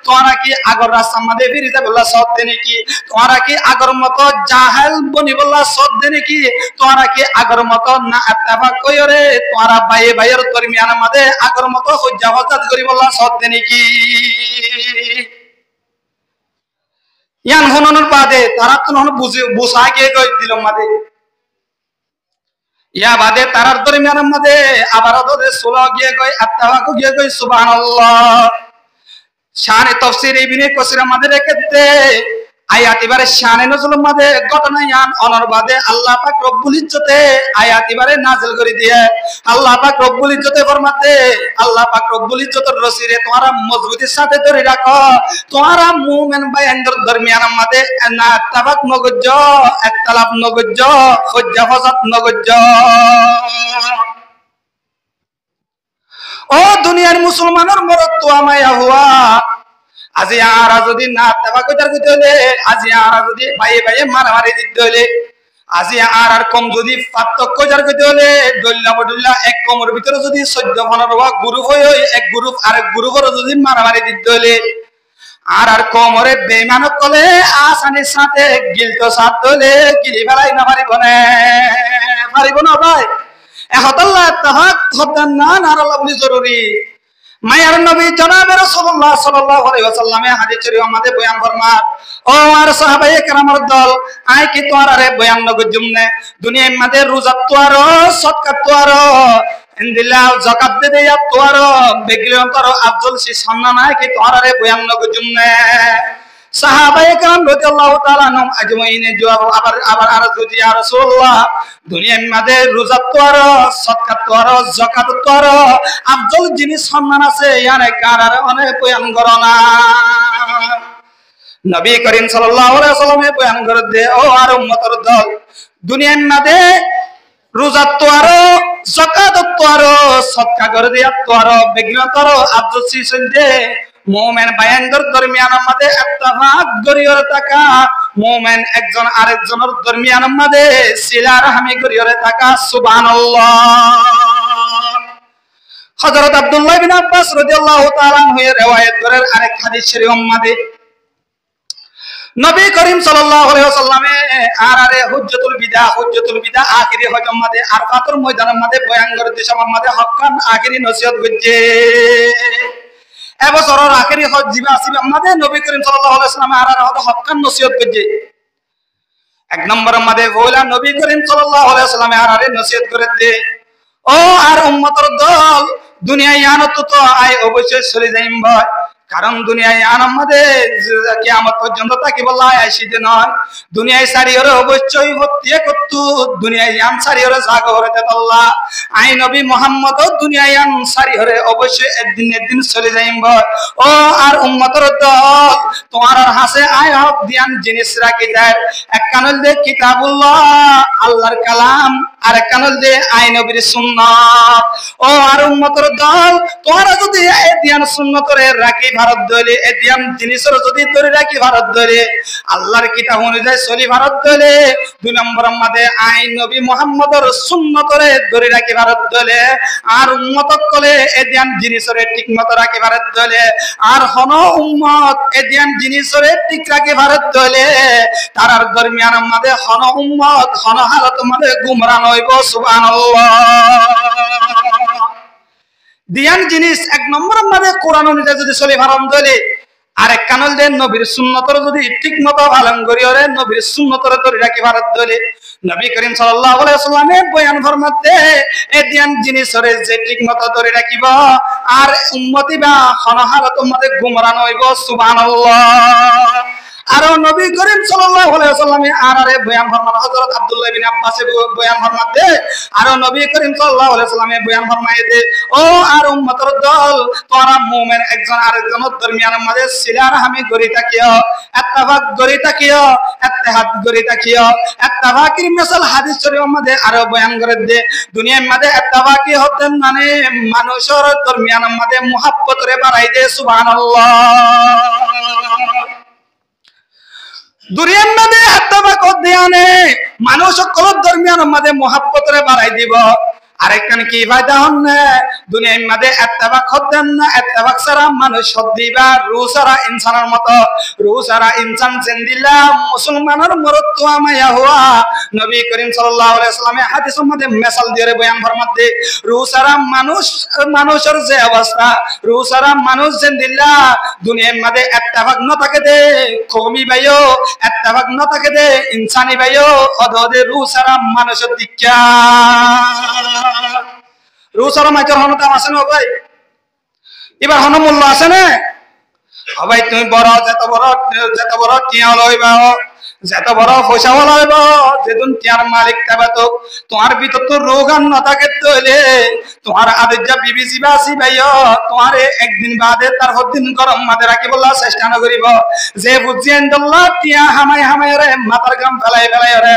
তোমরা কি আগর রাস্তা মধ্যে ফিরিতে বললা সব দেনে কি তোমরা কি আগর মতো জাহেল বনি বললা সব দেনে কি তোমরা কি আগর মতো না ইত্তেফাক কইরে তোমরা ভাই ভাইয়ের দরমিয়ান মধ্যে আগর মতো হজ্জা হজ্জাত করি বললা সব দেনে কি ইয়ান হননের বাদে তারা তো নহন বুঝা গিয়ে কই দিল মধ্যে ইয়া বাদে তারার দরমিয়ান মধ্যে আবার ওদের সুলা গিয়ে কই ইত্তেফাক গিয়ে কই সুবহানাল্লাহ শানে তাফসীর ইবনে কাসির আমাদের রেখেতে আয়াত এবারে শানে নজুল মধ্যে ঘটনা ইয়ান অনর বাদে আল্লাহ পাক রব্বুল ইজ্জতে আয়াত এবারে নাযিল করে দিয়ে আল্লাহ পাক রব্বুল ইজ্জতে ফরমাতে আল্লাহ পাক রব্বুল ইজ্জতের রসিরে তোমরা মজবুতির সাথে ধরে রাখো তোমরা মুমিন ভাইদের দরমিয়ান মধ্যে না তাবাক নগজ্জ ইখতিলাফ নগজ্জ হজ্জা ফসাদ নগজ্জ ও দুনিয়ার মুসলমানের মরদ তো আমায়া হুয়া আজি আরা যদি না তাবা কইতার কইতে হলে আজি আরা যদি ভাই ভাই মারামারি দিতে হলে আজি আর কম যদি পার্থক্য যার কইতে হলে দল্লা বদল্লা এক কমর ভিতরে যদি 14 15 গ্রুপ হই এক গ্রুপ আরেক গ্রুপের যদি মারামারি দিতে হলে আর কমরে বেঈমান কলে আসানির সাথে গিলতো সাথ হলে গিলি ফেলাই না পারিব না ভাই এহতাল্লাহ তাহাক খবদান না নারাল্লাহ বলি জরুরি মায়ার নবী জনাব রাসূলুল্লাহ সাল্লাল্লাহু আলাইহি ওয়াসাল্লামে হাদিস শরীফ আমাদের বয়ান ফরমাত ও আর সাহাবায়ে কেরামের দল আই কি তোরারে বয়ান নগর জুমনে দুনিয়ার মধ্যে রোজা তোয়ারো সাদকাত তোয়ারো ইনদিল্লাহ যাকাত দে দেয়া তোয়ারো বেগলিয়ন তোর আফজল সি সম্মান আই কি তোরারে বয়ান নগর জুমনে সাহাবায়ে কেরাম রাদিয়াল্লাহু তাআলা আনহুম আজমাইন জবাব আবার আরজ করি ইয়া রাসূলুল্লাহ দুনিয়ার মধ্যে রোজা তোয়ারো সাদকাত তোয়ারো যাকাত তোয়ারো আফজল জিনিস সম্মান আছে ইয়ারে কারারে অনেক বয়ান করনা নবী করিম সাল্লাল্লাহু আলাইহি ওয়াসাল্লামে বয়ান করে দে ও আর উম্মতের দল দুনিয়ার মধ্যে রোজা তোয়ারো যাকাত তোয়ারো সাদকা করে দিয়া তোয়ারো বেগলিয়ন তোয়ারো আফজল সিসে মুমিন ভাইদের দরমিয়ান মধ্যে ইত্তেফাক করিয়র থাকা মুমিন একজন আরেকজনের দরমিয়ান মধ্যে সিলা রাহমি করিয়র থাকা সুবহানাল্লাহ হযরত আব্দুল্লাহ বিন আব্বাস রাদিয়াল্লাহু তাআলা আনহু এর riwayat করেন আরেক হাদিস শরীফ মধ্যে নবী করিম সাল্লাল্লাহু আলাইহি ওয়াসাল্লামে আরে হুজ্জাতুল বিদা আখিরি হজ মধ্যে আরফাতুর ময়দানের মধ্যে বয়ান করে দেশের মধ্যে হক্কান আখিরি নসিহত করছে এবছরের আখেরি হজ জিবা আসিবে আমাদের নবী করিম সাল্লাল্লাহু আলাইহি ওয়াসাল্লাম আর হক্কান নসিহত করছে এক নম্বরের মধ্যে বইলা নবী করিম সাল্লাল্লাহু আলাইহি ওয়াসাল্লাম আরে নসিহত করে দে ও আর উম্মতের দল দুনিয়ায় আনত তো আয় অবশ্যই চলে যাইম ভাই কারণ দুনিয়ায় আমাদের কিয়ামত পর্যন্ত তাকে বলা আসিতে নয় দুনিয়ায় সারিয়রে অবশ্যই হত্যা করতু দুনিয়ায় আনসারিয়রে জাগরে আল্লাহ আই নবী মুহাম্মদ দুনিয়ায় আনসারিয়রে অবশ্যই একদিন চলে যাইম ও আর উম্মতের দল তোমার হাসে আয় হক ধ্যান জিনিস রাখি দেয় এক কানল দে কিতাবুল্লাহ আল্লাহর কালাম আর এক কানল দে আই নবীর সুন্নাত ও আর উম্মতের দল তোমরা যদি এই ধ্যান সুন্নতরে রাখি ভারত দলে এই ধ্যান জিনিসের যদি ধরে রাখি ভারত দলে আল্লাহর কিতাব অনুযায়ী চলি ভারত দলে দুই নম্বরের মধ্যে আইন নবী মুহাম্মদের সুন্নতরে ধরে রাখি ভারত দলে আর উম্মতক কলে এই ধ্যান জিনিসের ঠিকমতো রাখি ভারত দলে আর হন উম্মত এই ধ্যান জিনিসের ঠিক রাখি ভারত দলে তারার দরমিয়ানের মধ্যে হন উম্মত হন হালত মধ্যে গুমরাহ হইব সুবহানাল্লাহ ধ্যান জিনিস এক নম্বরের মধ্যে কোরআন অনুযায়ী যদি চলে ভারত দলে আরেক কানল দেন নবীর সুন্নতর যদি ঠিকমতো পালন করি ওরে নবীর সুন্নতর ধরে রাখি ভারত দলে নবী করিম সাল্লাল্লাহু আলাইহি ওয়াসাল্লামের বয়ান ফরমাতে এই ধ্যান জিনিসরে যে ঠিকমতো ধরে রাখিব আর উম্মতি বা হনহারত মধ্যে গুমরাহ হইব সুবহানাল্লাহ আর নবী করিম সাল্লাল্লাহু আলাইহি ওয়াসাল্লামে আরে বয়ান ফরমান হযরত আব্দুল্লাহ ইবনে আব্বাস বয়ান ফরমাতে আর নবী করিম সাল্লাল্লাহু আলাইহি ওয়াসাল্লামে বয়ান ফরমায়ে দে ও আর উম্মতের দল তোরা মুমিন একজন আরেকজনের দরমিয়ানের মধ্যে সিলা রাহমি করি থাকিও ইত্তেফাক করি থাকিও ইত্তেহাদ করি থাকিও ইত্তেফাকির মিসাল হাদিস শরীফের মধ্যে আরো বয়ান করে দে দুনিয়ার মধ্যে ইত্তেফাকি হতেন মানে মানুষের দরমিয়ানের মধ্যে মুহাব্বত রে বাড়াই দে সুবহানাল্লাহ দুনিয়ার মধ্যে ইত্তেফাক ধ্যানে মানুষ সকল দরমিয়ানের মধ্যে মুহাব্বত রে বাড়াই দিব আরেকখান কি ফায়দা হন না দুনিয়ার মধ্যে ইত্তেফাক হতেন না ইত্তেফাক ছাড়া মানুষ দিবা রুসারা ইনসানের মতো রুসারা ইনসান জিন্দিলা মুসলমানের মরত্ব আমায়া হুয়া নবী করিম সাল্লাল্লাহু আলাইহি ওয়াসাল্লামের হাদিসের মধ্যে মিসাল দিয়ে বয়ান ফরমাতে রুসারা মানুষের যে অবস্থা রুসারা মানুষ জিন্দিলা দুনিয়ার মধ্যে ইত্তেফাক না থাকে দে কওমি ভাইও ইত্তেফাক না থাকে দে ইনসানি ভাইও অদদে রুসারা মানুষের দিক্কা রুসারা মাইকের হন দাম আছে না ভাই এবার হন মূল্য আছে না ভাই তুমি বড় যত বড় টিয়া লইবা যত বড় পয়সা লইবা যেদিন টিয়ার মালিক থাকবে তো তোমার ভিতর তো রোগ আর না থাকে তইলে তোমার আদেশ যা বিবিসি বাসি ভাইও তোমার একদিন বাদে তারপর দিন গরম মাঝে রাখি বললা চেষ্টা না করিব যে বুঝিয়েন দল্লা টিয়া হামাই রে মাথার গাম ফেলাই রে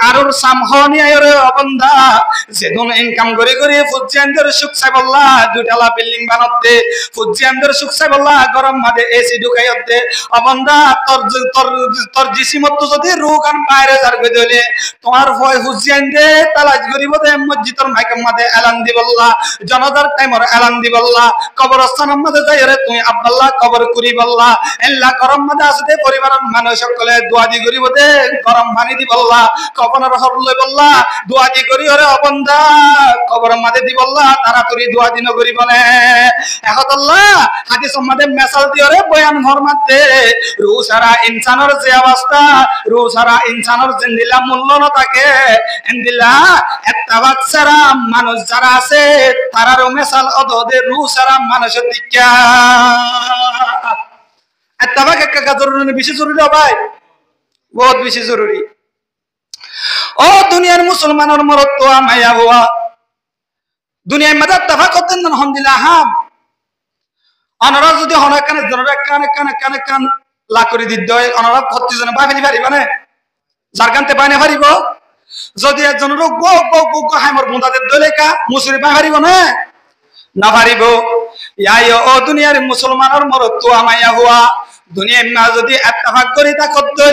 আর সামহনি রে অবন্ধা যেদিন ইনকাম করে ফুজিয়ানদের সুখ চাই বললা দুইটালা বিল্ডিং বানাত দে ফুজিয়ানদের সুখ চাই বললা গরম মাঝে এসি ঢুকাই দে অবন্ধা তোর জিসিমত যদি রোগ আর বাইরে যাবে দিলে তোমার ভয় ফুজিয়ান দে তালাশ করিব দে মসজিদের মাইকের মাঝে এলান দি বললা জনতার টাইমর এলান দি বললা কবরস্থানের মাঝে যাই রে তুমি আব্দুল্লাহ কবর করি বললা এল্লা গরম মাঝে আসতে পরিবারের মানুষ সকলে দোয়া দি করিব দে গরম পানি দি বললা কবরের হরলে বললা দোয়া দি করি ওরে অবন্ধা কবরের মাঝে দি বললা তাড়াতাড়ি দোয়া দিন করি বলে একতল্লাহ হাদিসের মাঝে মেসাল দি ওরে বয়ান ফরমাতে রুসারা ইনসানের যে অবস্থা রুসারা ইনসানের জিন্দিলা মূল্য না থাকে এন্দিলা ইত্তেফাক ছাড়া মানুষ যারা আছে তারারও মেসাল অদদে রুসারা মানুষের দিক্কা ইত্তেফাক একটা জরুরি বেশি জরুরি ভাই বহুত বেশি জরুরি ও দুনিয়ার মুসলমানের মরত্ব মায়া হুয়া দুনিয়ার মধ্যে ইত্তেফাক করতেন না আলহামদুলিল্লাহ হাম অনরা যদি হনা কানে জনরা কান লা করে দিতে হয় অনরা প্রতিজনে ভাবিনি পারিবা না জারকানতে বাইনে পারিব যদি একজন লোক গো হাইমর বুঁদাদের দলেকা মুসুরি পারিব না পারিব ইয়াই ও দুনিয়ার মুসলমানের মরত্ব আমায়া হুয়া দুনিয়ার মা যদি ইত্তেফাক করি তা করতে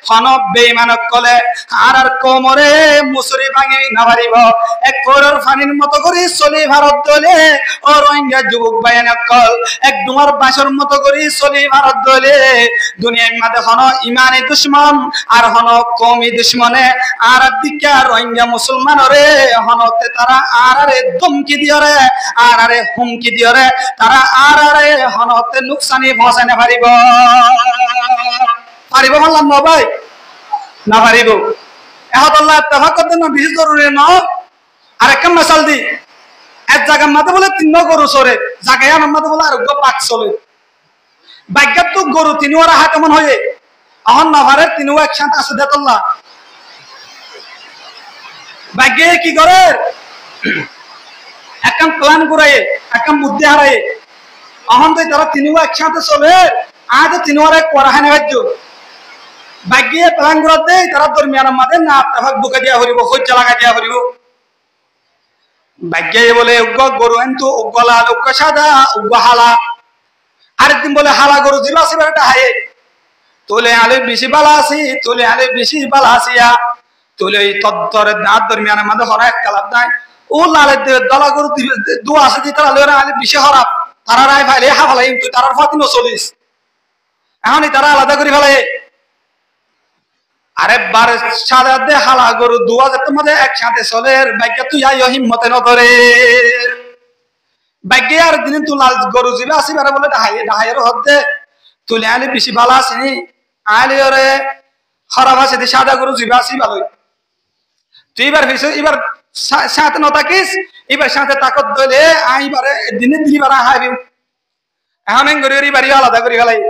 হন বেঈমানক কলে আর কোমরে মুসুরি ভাঙি না পারিব এক কোরর ফানির মতো করে চলি ভারত দলে ও রোহিঙ্গা যুবক ভাইয়ানক কল এক ডুমার বাসর মতো করে চলি ভারত দলে দুনিয়ার মাঝে হন ইমানি দুশমন আর হন কওমি দুশমনে আর দিকা রোহিঙ্গা মুসলমানরে হনতে তারা আরে ধমকি দিয়রে আরে হুমকি দিয়রে তারা আরে হনতে নুকসানি পৌঁছানে পারিব পারিব বললাম না ভাই না পারিব এখন আল্লাহ ইত্তেফাক করতে না বেশি জরুরি ন আর একটা মিসাল দি এক জায়গার মাঝে বলে 3 গরু চলে জায়গায় আমার মাঝে বলে আরোগ্য পাক চলে ভাগ্যত তো গরু 3 ওরা হাত এমন হয়ে এখন না পারে 3ও একসাথে আছে দেতল্লাহ ভাগ্যে কি করে একদম প্ল্যান করে একদম বুদ্ধি হারায় এখন তো তারা 3ও একসাথে চলে আজ 3 ওরা করা হয় না ভাগ্য ভাগ্যে প্ল্যান করে দেয় তারা দরমিয়ানের মাঝে না ইত্তেফাক ঢুকে দিয়া হরিব হজ্জা লাগা দিয়া হরিব ভাগ্যে বলে উগ্র গরু কিন্তু উগ্র লাল উগ্র সাদা উগ্র হালা আরেকদিন বলে হালা গরু জিবা আছে বেটা হায়ে তোলে আলে বেশি বালা আছি তোলে আলে বেশি বালা আসিয়া তোলে এই তদ্দরের দাঁত দরমিয়ানের মাঝে হরা একটা লাভ নাই ও লালের দলা গরু দু আছে দি তারা লয়ে আলে বেশি হরাপ তারা রায় ফাইলে হাফালাই তুই তারার ফাতিনো চলিস এখনই তারা আলাদা করে ফেলে আরে বারে সাদা দে হালা গরু দুয়া যেতে মধ্যে একসাথে চলে ভাগ্য তুই আইও হিম্মতে নধরে ভাগ্যে আর দিনে তুই লাল গরু জিবা আসি বারে বলে ডাহাইয়ের হদ্দে তুলে আলি বেশি ভালো আসেনি আলি ওরে খারাপ আছে দি সাদা গরু জিবা আসি ভালোই তুই এবার এবার সাথে ন থাকিস এবার সাথে তাকত দলে আইবারে দিনে দিলি বারা হাইবি এখন গরি বাড়ি আলাদা করে ফেলাই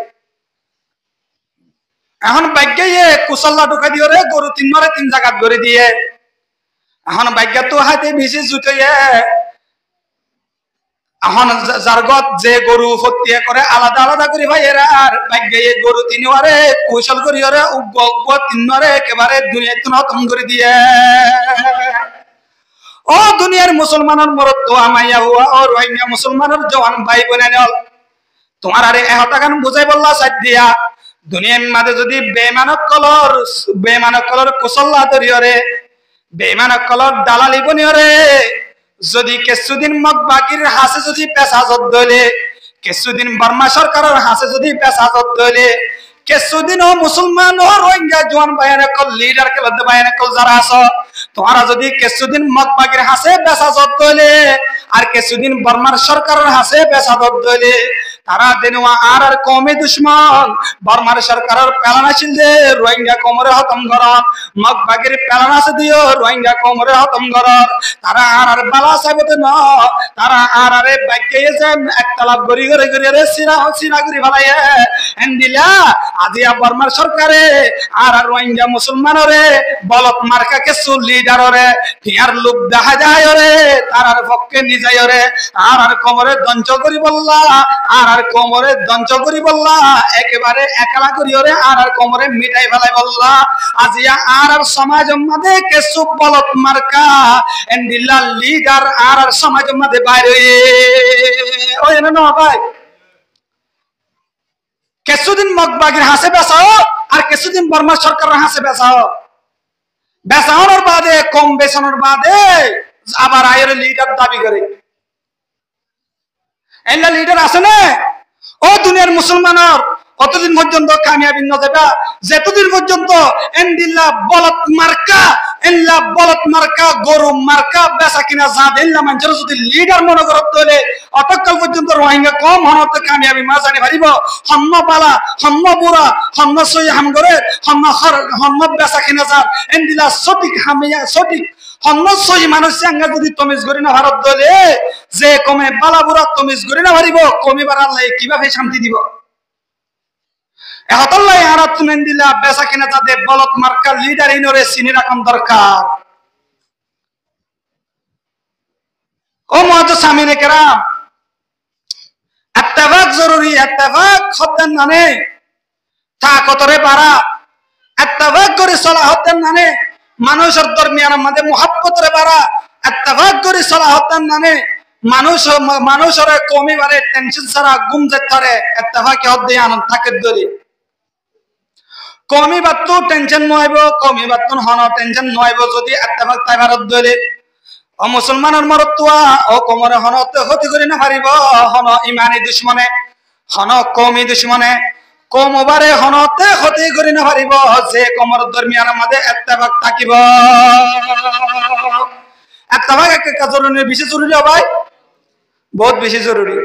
এখন ভাগ্যে কুশল্লা ঢুকা দিয়ে রে গরু 3 জায়গাত করে দিয়ে এখন ভাগ্য তো হাতে বেশি জুটে এখন জারগত যে গরু হত্যা করে আলাদা আলাদা করে ভাই এরা আর ভাগ্যে গরু 3 ওরে কৌশল করি ওরে উগ্র উগ্র 3 ওরে একেবারে দুনিয়া খতম করে দিয়ে ও দুনিয়ার মুসলমানের মরদ তো আমাইয়া হুয়া ও রোহিঙ্গা মুসলমানের জওয়ান ভাই বোনে নল তোমার আরে এহতাগান বুঝাই বললা সাইড দিয়া দুনিয়ার মাঝে যদি বেমানক কলর কুশল্লা ধরিয়রে বেমানক কলর দালালি বনিয়রে যদি কিছুদিন মগ বাকির হাসে যদি পেশাজত দলে কিছুদিন বর্মা সরকারের হাসে যদি পেশাজত দলে কিছুদিন ও মুসলমান ও রোহিঙ্গা জওয়ান বাইরে কল লিডার কে লদ বাইরে কল যারা আছো তোমরা যদি কিছুদিন মগ বাকির হাসে পেশাজত দলে আর কিছুদিন বর্মার সরকারের হাসে পেশাজত দলে তারা দেনুয়া আর কমে দুশ্মন বর্মার সরকারের প্যালান আছিল যে রোহিঙ্গা কোমরে খতম করন মগ বাগের প্যালান আছে দিও রোহিঙ্গা কোমরে খতম করন তারা আর বালা সাইবতে ন তারা আর বাগ্যে যে একতলাপ গরি গরি গরি রে সিরা গরি ফলাইয়ে এন্দিলা আজিয়া বর্মার সরকারে আর রোহিঙ্গা মুসলমানরে বলত মার্কা কিছু লিডাররে হিয়ার লোক দেখা যায় রে তারার পক্ষে নিজাই রে আর কোমরে দঞ্চ করি বললা আর কোমরে দঞ্চ করি বললা একেবারে একলা করি ওরে আর কোমরে মিটাই ফেলাই বললা আজিয়া আর সমাজ মধ্যে কিছু বলত মার্কা এন্ডিল্লা লিডার আর সমাজ মধ্যে বাইরে ওই না ভাই কিছুদিন মগবাগির হাসে বেসাও আর কিছুদিন বর্মা সরকারের হাসে বেসাওয়ার বাদে কম বেসানোর বাদে আবার আয়ের লিডার দাবি করে এন্ডা লিডার আছে না ও দুনিয়ার মুসলমানের কতদিন পর্যন্ত কামিয়াবি ন যাবে যতদিন পর্যন্ত এন্ডিল্লা বলত মার্কা গরু মার্কা বেচা কিনা যা দিল্লা মানুষের যদি লিডার মনে করত হলে অতকাল পর্যন্ত রোহিঙ্গা কম হনতে কামিয়াবি মা জানি পারিব হম্ম পালা হম্ম বুড়া হম্ম সই হাম করে হম্ম বেচা কিনা যা এন্ডিল্লা সঠিক হামিয়া সঠিক হম্ম সই মানুষ সঙ্গে যদি তমিজ করি না ভারত দলে যে কমে বালা বুড়া তমিজ করি না পারিব কমিবার আল্লাহ কিভাবে শান্তি দিব এহতাল্লাহ আর তুনেন দিলা বেচা কিনা তাদের বলত মার্কা লিডার ইনরে চিনি রাখুন দরকার ও মহাজ সামিনে কেরাম ইত্তেফাক জরুরি ইত্তেফাক হতেন মানে তাকতরে পারা ইত্তেফাক করে চলা হতেন মানে মানুষের দরমিয়ানের মধ্যে মুহাব্বতরে পারা ইত্তেফাক করে চলা হতেন মানে মানুষের কমিবারে টেনশন ছাড়া গুম যেতে পারে ইত্তেফাক হতে আনন্দ থাকে দলি কমি বাত্তু টেনশন নয়ব কমি বাত্তুন হন টেনশন নয়ব যদি ইত্তেফাক তাই ভারত দলে ও মুসলমানের মরতুয়া ও কোমরে হনতে হতি করে না পারিব হন ইমানি দুশ্মনে হন কমি দুশ্মনে কম ওভারে হনতে হতি করে না পারিব যে কোমর দরমিয়ানের মধ্যে ইত্তেফাক থাকিব ইত্তেফাক একটা জরুরি বেশি জরুরি ভাই বহুত বেশি জরুরি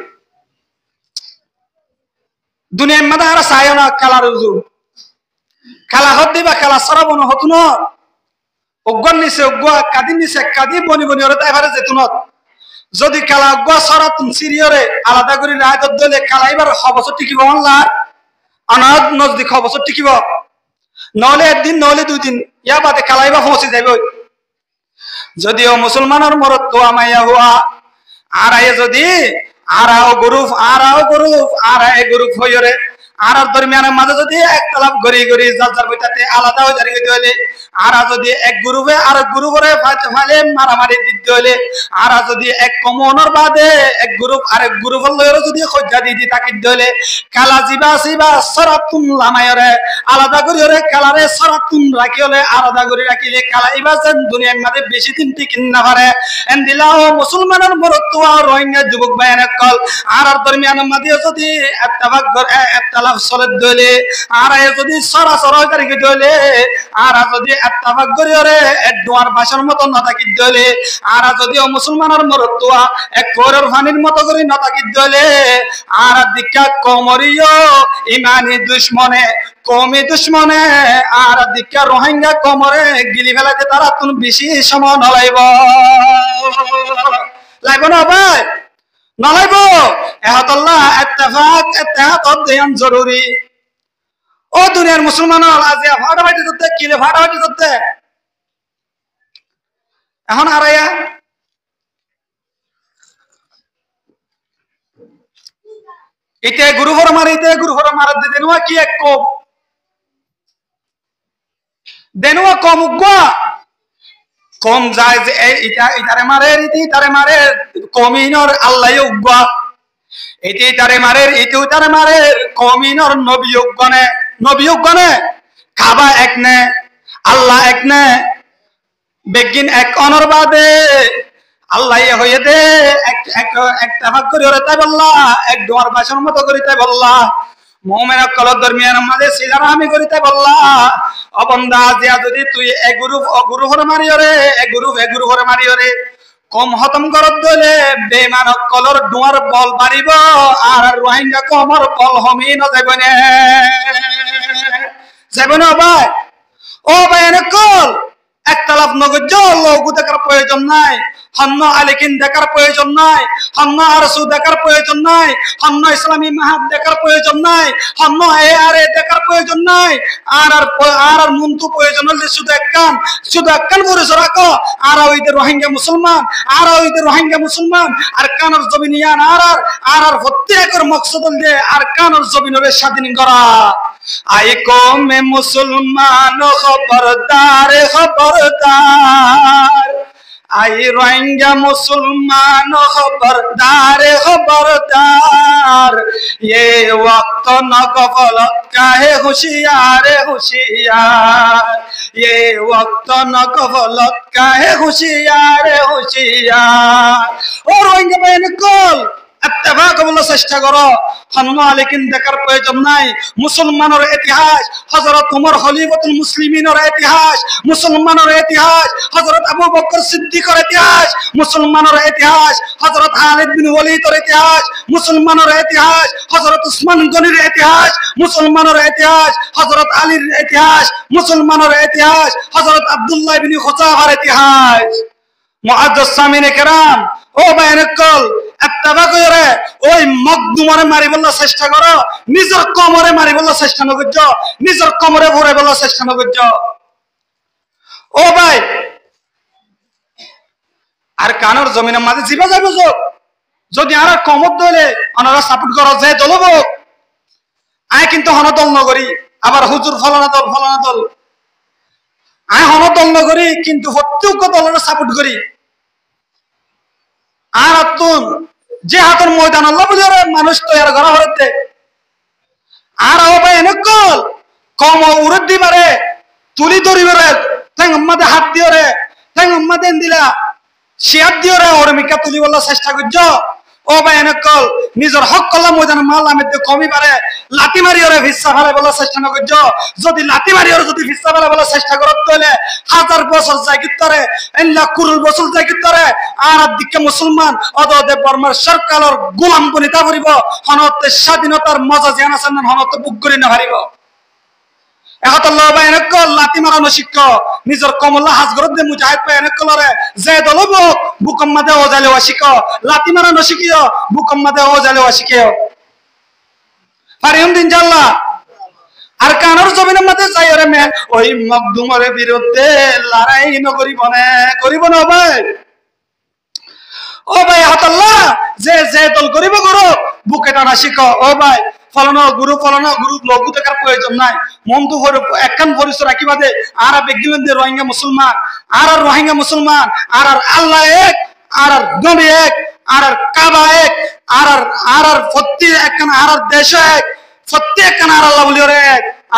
দুনিয়ার মধ্যে আর চাইও না খেলার উজু খেলা হত দিবা খেলা সরাবনো হতুন অজ্ঞান নিছে অজ্ঞা কাদি নিছে কাদি বনি বনি ওরে তাই পারে যেতুনত যদি খেলা অজ্ঞা সরাতুন সিরিয়রে আলাদা করে রায় দলে খেলা এবার হবছর টিকিব অনলার অনাথ নজদিক হবছর টিকিব নহলে একদিন নহলে 2 দিন ইয়া বাদে খেলা এবার পৌঁছে যাবে যদিও মুসলমানের মরত তো আমাইয়া হুয়া আর আয়ে যদি আরাও গ্রুপ আরায়ে গ্রুপ হইরে আর দরমিয়ানের মাঝে যদি একতলাপ গড়ি গড়ি যার বইটাতে আলাদা হয়ে যাবে হলে আর যদি এক গ্রুপে আর গ্রুপরে ফালে মারামারি দিতে হলে আর যদি এক কমনের বাদে এক গ্রুপ আরেক গ্রুপের লয়েরও যদি খজ্জা দিতে তাকে হলে খেলা জিবা সিবা সরাতুন লামায়রে আলাদা করি হলে খেলারে সরাতুন রাখি হলে আলাদা করে রাখিলে খেলা এবার যেন দুনিয়ার মাঝে বেশি দিন টিকিন না পারে এন্দিলা ও মুসলমানের মরত্ব রোহিঙ্গা যুবক ভাইয়ের কল আর দরমিয়ানের মাঝে যদি একটা সলেদ দলে আর যদি সরাসরি তারিখে দলে আর যদি এত্তাফাক করিরে এক দুয়ার ভাষার মতো না থাকি দলে আর যদি মুসলমানের মরতুয়া এক কোরের ফানির মতো করে না থাকি দলে আর দীক্ষা কমরিও ইমানি দুশমনে কমি দুশমনে আর দীক্ষা রোহিঙ্গা কমরে গিলি ফেলাতে তারা তুমি বেশি সময় নলাইব লাইব না ভাই নলাইব এহাতাল্লাহ ইত্তেফাক ইত্তেহাদ অধ্যয়ন জরুরি ও দুনিয়ার মুসলমান আজ ফাটাফাটি করতে কিলে ফাটাফাটি করতে এখন আরাইয়া ইতে গুরুহর মার দেনুয়া কি এক কম দেনুয়া কম উগ্গা কম যায় যে ইতারে মারে কমিনর আল্লাহ উগ্গা ইতারে মারে কমিনর নবী উগ্গনে খাবা একনে আল্লাহ একনে বেগিন এক অনর বাদে আল্লাহ হয়ে দে একটা ভাগ করে ওরে তাই বললা এক দোয়ার ভাষার মতো করি তাই বললা মোমেন কলর দরমিয়ান মাঝে সিলারা আমি করি তাই বললা অবন্দা জিয়া যদি তুই এগুরু হরে মারি ওরে এগুরু হরে মারি ওরে কম খতম করত দলে বেমান কলর দুয়ার বল মারিব আর রোহিঙ্গা কমর বল হমি ন যাইব না ভাই ও ভাই এনে কল একতলাপ নগজ লঘু দেখার প্রয়োজন নাই হন্ন আলিকিন দেখার প্রয়োজন নাই হন্ন আরসু দেখার প্রয়োজন নাই হন্ন ইসলামী মাহাত দেখার প্রয়োজন নাই হন্ন এআরএ দেখার প্রয়োজন নাই আর মুন্তু প্রয়োজন হলে শুধু একখান করে রাখো আর ওইদের রোহিঙ্গা মুসলমান আর কানর জমিন ইয়ান আর প্রত্যেকের মকসদ দিয়ে আর কানর জমিন হবে স্বাধীন করা আই কমে মুসলমান খবরদার আই রোহিঙ্গা মুসলমান খবরদার ये वक्त न गफलत का है होशियार ये वक्त न गफलत का है होशियार और रोहिंग्या बहन कल इत्तेफाक বলে চেষ্টা করো হন্ন আলিকিন দেখার প্রয়োজন নাই মুসলমানের ইতিহাস হযরত ওমর খলিফাতুল মুসলিমিনের ইতিহাস মুসলমানের ইতিহাস হযরত আবু বকর সিদ্দিকের ইতিহাস মুসলমানের ইতিহাস হযরত খালিদ বিন ওয়ালিদের ইতিহাস মুসলমানের ইতিহাস হযরত উসমান গনির ইতিহাস মুসলমানের ইতিহাস হযরত আলীর ইতিহাস মুসলমানের ইতিহাস হযরত আব্দুল্লাহ বিন খুজাফার ইতিহাস মুআজ্জাজ সামিনে কেরাম ও বাইনকল ইত্তেফাক করে ওই মকদুমরে মারি বললা চেষ্টা করো নিজের কমরে মারি বললা চেষ্টা ন করছ নিজের কমরে ভরে বললা চেষ্টা ন করছ ও ভাই আর কানর জমিনের মাঝে জিবা যাবে যদি আর কমত দলে অনারা সাপোর্ট করো যে দলব আয় কিন্তু হনদল নগরী আবার হুজুর ফলানা দল আয় হনদল নগরী কিন্তু প্রত্যেক দলের সাপোর্ট করি আর তুন যে হাতের ময়দান আল্লাহ বুঝারে মানুষ তৈরি করা হতে আর হবে এনেকল কম উড়ে দিবারে তুলি ধরিবারে তাই আমাদের হাত দিয়ে রে তাই আমাদের দিলা শেয়ার দিয়ে রে ওর মিকা তুলি বলার চেষ্টা করছ ও ভাই এনেকল নিজের হক কলা ময়দান মাল আমি কমি পারে লাঠি মারি ওরে ভিসা ফেলে বলার চেষ্টা না করছ যদি লাঠি মারি ওরে যদি ভিসা ফেলে বলার চেষ্টা করত তাহলে 1000 বছর যায় কিতরে 1 লাখ কোটি বছর যায় কিতরে আর দিকে মুসলমান অদদে বর্মার সরকারের গোলাম বনিতা করিব হনতে স্বাধীনতার মজা জানা সামনে হনতে বুক করি না হারিব এহতাল্লাহ বাইনক লাতি মারানো শিক্ষ নিজর কমলা হাজগরত দে মুজাহিদ বাইনক লরে যে দলব বুকম্মাদে ওজালে ওয়াশিক লাতি মারানো শিখিও বুকম্মাদে ওজালে ওয়াশিকিও পারিম দিন জাল্লা আর কানোর জমিনের মধ্যে যাই রে মে ওই মকদুমের বিরুদ্ধে লড়াই করিব না ভাই ও ভাই এহতাল্লাহ যে দল করিব করো বুকে টানা শিখো ও ভাই ফলন গুরু লঘু দেখার প্রয়োজন নাই মন তো একখান পরিচয় রাখি বাদে আর বেগিলেন দে রোহিঙ্গা মুসলমান আর রোহিঙ্গা মুসলমান আর আল্লাহ এক আর নবী এক আর কাবা এক আর প্রত্যেক একখান আর দেশ এক প্রত্যেক একখান আর আল্লাহ বলি রে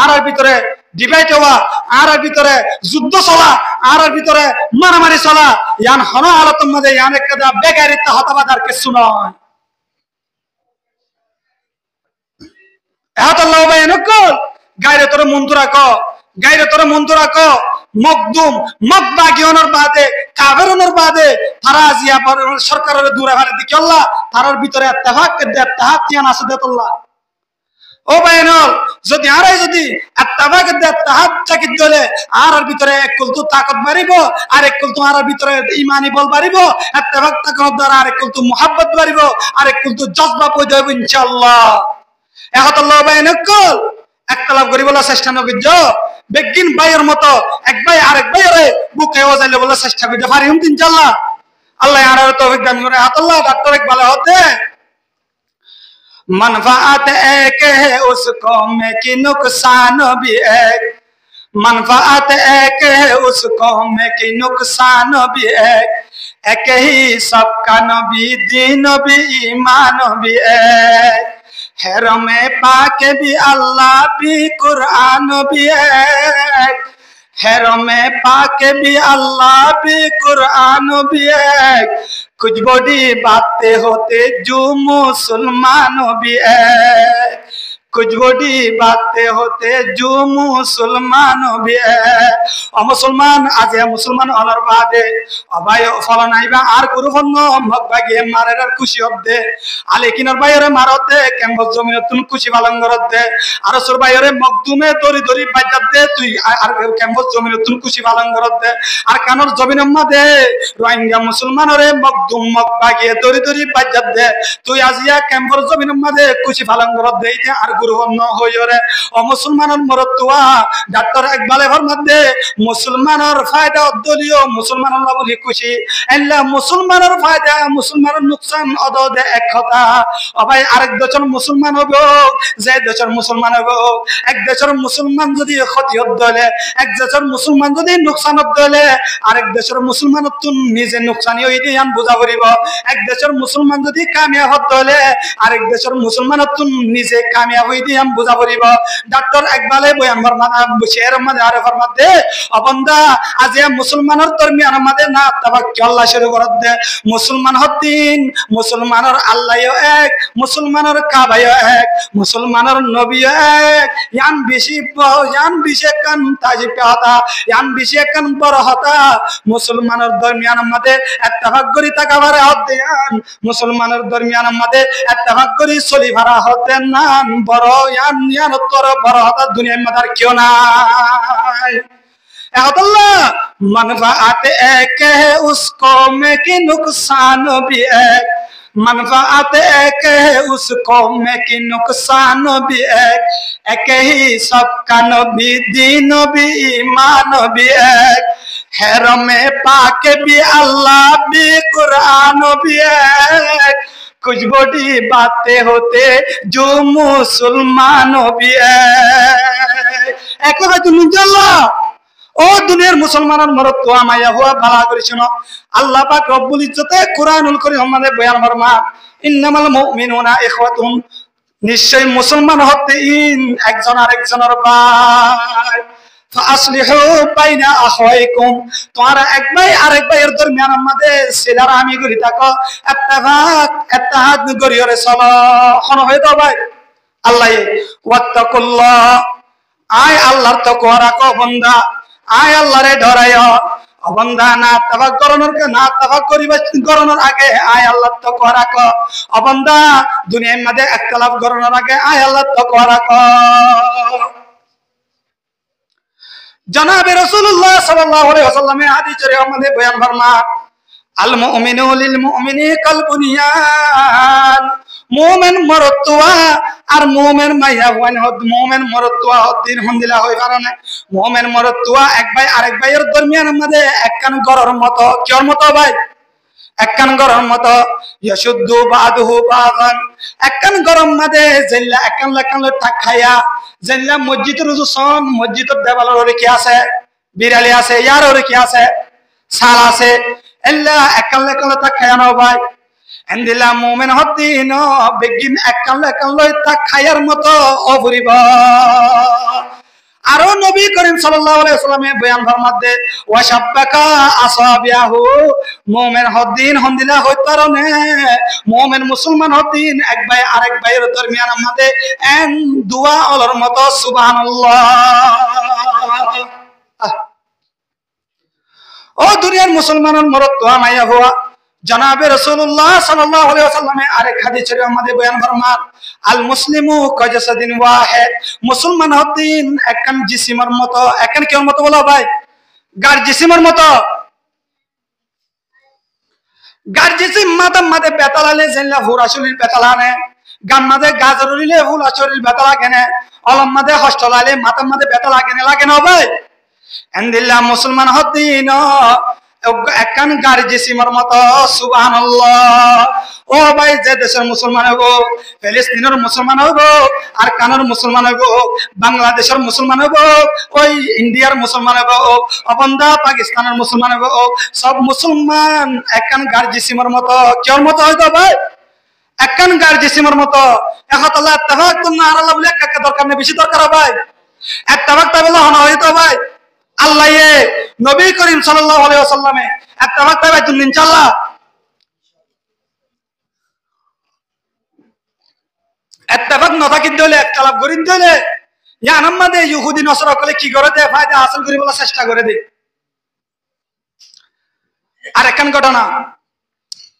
আর ভিতরে ডিবেট হওয়া আর ভিতরে যুদ্ধ চলা আর ভিতরে মারামারি চলা ইয়ান হন হালতের মধ্যে ইয়ান একটা বেকারিত্ব হতাবাদ আর কিছু নয় এহতাল্লাহ বাইনকল গায়রে তোরে মন্তু রাখো মকদুম মকবাগিয়নের বাদে কাবেরনের বাদে তারা জিয়া সরকারের দূরে ভারে দিকে আল্লাহ তারার ভিতরে ইত্তেফাক ইয়ান আছে দেতল্লাহ ও বাইনল যদি আরাই যদি ইত্তেফাক ইত্তেহাদ চাকিত দলে আর ভিতরে এক কুলতু তাকত বাড়িব আর এক কুলতু আর ভিতরে ঈমানি বল বাড়িব ইত্তেফাক তাকত দ্বারা আর এক কুলতু মুহাব্বত বাড়িব আর এক কুলতু জজবা পয়দা হইব ইনশাআল্লাহ এহতাল্লাহ বাইনকল একতলাপ করি বলা চেষ্টা নগিজ বেগিন ভাইয়ের মতো এক ভাই আরেক ভাইরে বুকে ওজাইলে বলা চেষ্টা করতে পারিম ইনশাআল্লাহ আল্লাহ আর তৌফিক দান করে এহতাল্লাহ ডাক্তার এক ভালো হতে मनफात एक है उसको में कि नुकसान भी एक मनफात एक है उसको में कि नुकसान भी एक ही सबका नबी दीन भी ईमान भी एक हैरम पाक भी अल्लाह भी कुरान भी एक हैरम पाक भी अल्लाह भी कुरान भी एक कुछ बड़ी बातें होते जो मुसलमान भी है कुछ बड़ी बातें होते जो मुसलमान भी है और मुसलमान आज मुसलमान अलर बादे अबाय फलन आइबा आर गुरु फन्न मगबागे मारेर खुशी हबदे आले किनर बायरे मारते केम्बस जमिन तुन खुशी पालन करते আর সর বাইরে মকদুমে দড়ি দড়ি বাজাত দে তুই আর কেম্বস জমিন তুন খুশি পালন করতে আর কানোর জমিনের মধ্যে রোহিঙ্গা মুসলমানরে মকদুম মকবাগে দড়ি দড়ি বাজাত দে তুই আজিয়া কেম্বস জমিনের মধ্যে খুশি পালন করতে দেইতে আর গুরুবন্ন হইরে ও মুসলমানের মরতুয়া ডাক্তার একবালে ফরমাতে মুসলমানের ফায়দা দলীয় মুসলমানের বলি খুশি এলা মুসলমানের ফায়দা মুসলমানের নুকসান অদদে এক কথা ও ভাই আরেক দেশের মুসলমান হবে যে দেশের মুসলমান হবে এক দেশের মুসলমান যদি ক্ষতি হলে এক দেশের মুসলমান যদি নুকসান হলে আরেক দেশের মুসলমান তুন নিজে নুকসানি হই দিয়ে বুঝা করিব এক দেশের মুসলমান যদি কামিয়াব হলে আরেক দেশের মুসলমান তুন নিজে কামিয়াব হই দিয়ে বুঝা করিব ডাক্তার একবালে বয়ান ফরমানা শের মধ্যে আরে ফরমাতে অবন্দা আজ মুসলমানের দরমিয়ান মধ্যে না তাওয়াক্কুল আল্লাহ শুরু করত দে মুসলমান হদ্দিন মুসলমানের আল্লাহ এক মুসলমানের কাবায় এক মুসলমানের নবী এক ইয়ান বেশি কান তাজি পাতা ইয়ান বেশি কান বড় হতা মুসলমানের দরমিয়ান মধ্যে ইত্তেফাক করি তাকাবারে হদ্দিন মুসলমানের দরমিয়ান মধ্যে ইত্তেফাক করি চলি ভাড়া হতেন না বড় ইয়ান তোর বড় হতা দুনিয়ার মধ্যে কেউ নাই अल्लाह मनफात एक है उसको में कि नुकसान भी है मनफात एक है उसको में कि नुकसान भी है एक ही सबका नबी दीन भी ईमान भी है रमे पाक भी अल्लाह भी कुरान भी है कुछ बड़ी बातें होते जो मुसलमान भी है एक ও দুনিয়ার মুসলমানের মরদ তো আমায়া হওয়া ভালো করেছিল আল্লাহ পাক রব্বুল ইজ্জতে কুরআনুল কারীম আমাদের বয়ান ফরমা ইন্নামাল মুমিনুনা ইখওয়াতুন নিশ্চয় মুসলমান হতে একজন আরেকজনের ভাই ফাসলিহু বাইনা আখাইকুম তোমরা এক ভাই আরেক ভাইয়ের দরমিয়ান মধ্যে সিলার আমি করি থাকো ইত্তেহাদ করিরে চলো হন হয়ে দাও ভাই আল্লাহ ওয়াত্তাকুল্লাহ আয় আল্লাহর তাকওয়া রাখো বান্দা আয় আল্লাহরে ডরায় অবন্দা না তাওয়াক্কুল করানোর আগে আয় আল্লাহর তাকওয়া রাখো অবন্দা দুনিয়ার মধ্যে ইখতিলাফ করানোর আগে আয় আল্লাহর তাকওয়া রাখো জনাবে রাসূলুল্লাহ সাল্লাল্লাহু আলাইহি ওয়াসাল্লামের হাদিসে আমাদের বয়ান ফরমা আল মুমিনু লিল মুমিনি কাল বুনিয়ান মুমিন মরতুয়া আর মুমিন মাইয়া ওয়ান হদ মুমিন মরতুয়া হদ্দিন হন্দিলা হই পারানে মুমিন মরতুয়া এক ভাই আরেক ভাইয়ের দরমিয়ানের মধ্যে একখান গরর মতো কির মতো ভাই একখান গরর মতো ইয়াশুদ্দু বাদহু বাদান একখান গরম মধ্যে জেল্লা একখান লাখান ঠাক খায়া জেল্লা মসজিদের রুজুসন মসজিদের দেওয়ালের ওরে কি আছে বিড়ালি আছে ইয়ার ওরে কি আছে সাল আছে এল্লা একখান লাখান ঠাক খায়া নাও ভাই এন্দিলা মুমিন হদ্দিন বেগিন একখান লাখান ঠাক খায়ার মতো অভরিব আরো নবী করিম সাল্লাল্লাহু আলাইহি ওয়াসাল্লামের বয়ান ফরমাতে ওয়া শাব্বাকা আসাবিয়াহু মুমিন হদ্দিন হন্দিলা হইতারনে মুমিন মুসলমান হদ্দিন এক ভাই আরেক ভাইয়ের দরমিয়ান মধ্যে এন দুয়া অলর মতো সুবহানাল্লাহ ও দুনিয়ার মুসলমানের মরতুয়া মাইয়া হুয়া জনাবে রাসূলুল্লাহ সাল্লাল্লাহু আলাইহি ওয়াসাল্লামের আরেক হাদিসে আমাদের বয়ান ফরমান আল মুসলিমু কাজাসাদিন ওয়াহিদ মুসলমান হদ্দিন একখান জিসিমের মতো একখান কির মতো বলো ভাই গার জিসিমের মতো গার জিসিম মাদাম মাদে বেতালালে জেনলা ফুরা শরীর বেতালানে গাম মাদে গাজরুলিলে ফুলা শরীর বেতালা কেনে অলম মাদে হস্তলালে মাতাম মাদে বেতালা কেনে লাগে না ভাই এন্দিল্লা মুসলমান হদ্দিন একখান গাড়ি জিসিমের মতো সুবহানাল্লাহ ও ভাই যে দেশের মুসলমান হইব ফিলিস্তিনের মুসলমান হইব আর কানের মুসলমান হইব বাংলাদেশের মুসলমান হইব ওই ইন্ডিয়ার মুসলমান হইব অবন্ধা পাকিস্তানের মুসলমান হইব সব মুসলমান একখান গাড়ি জিসিমের মতো কিয়র মতো হইতো ভাই একখান গাড়ি জিসিমের মতো এখন আল্লাহ ইত্তেফাক না আর আল্লাহ বলে একটা দরকার নেই বেশি দরকার ভাই ইত্তেফাক তাহলে হনা হইতো ভাই আল্লাহ নবী করিম সাল্লাল্লাহু আলাইহি ওয়াসাল্লামে ইত্তেফাক তাই তুমি ইনশাআল্লাহ ইত্তেফাক না থাকি দিলে একতলাপ করিন দিলে ইয়ানাম মাদে ইহুদি নসরা কলে কি করে দে ফায়দা হাসিল করি বলা চেষ্টা করে দে আর একখান ঘটনা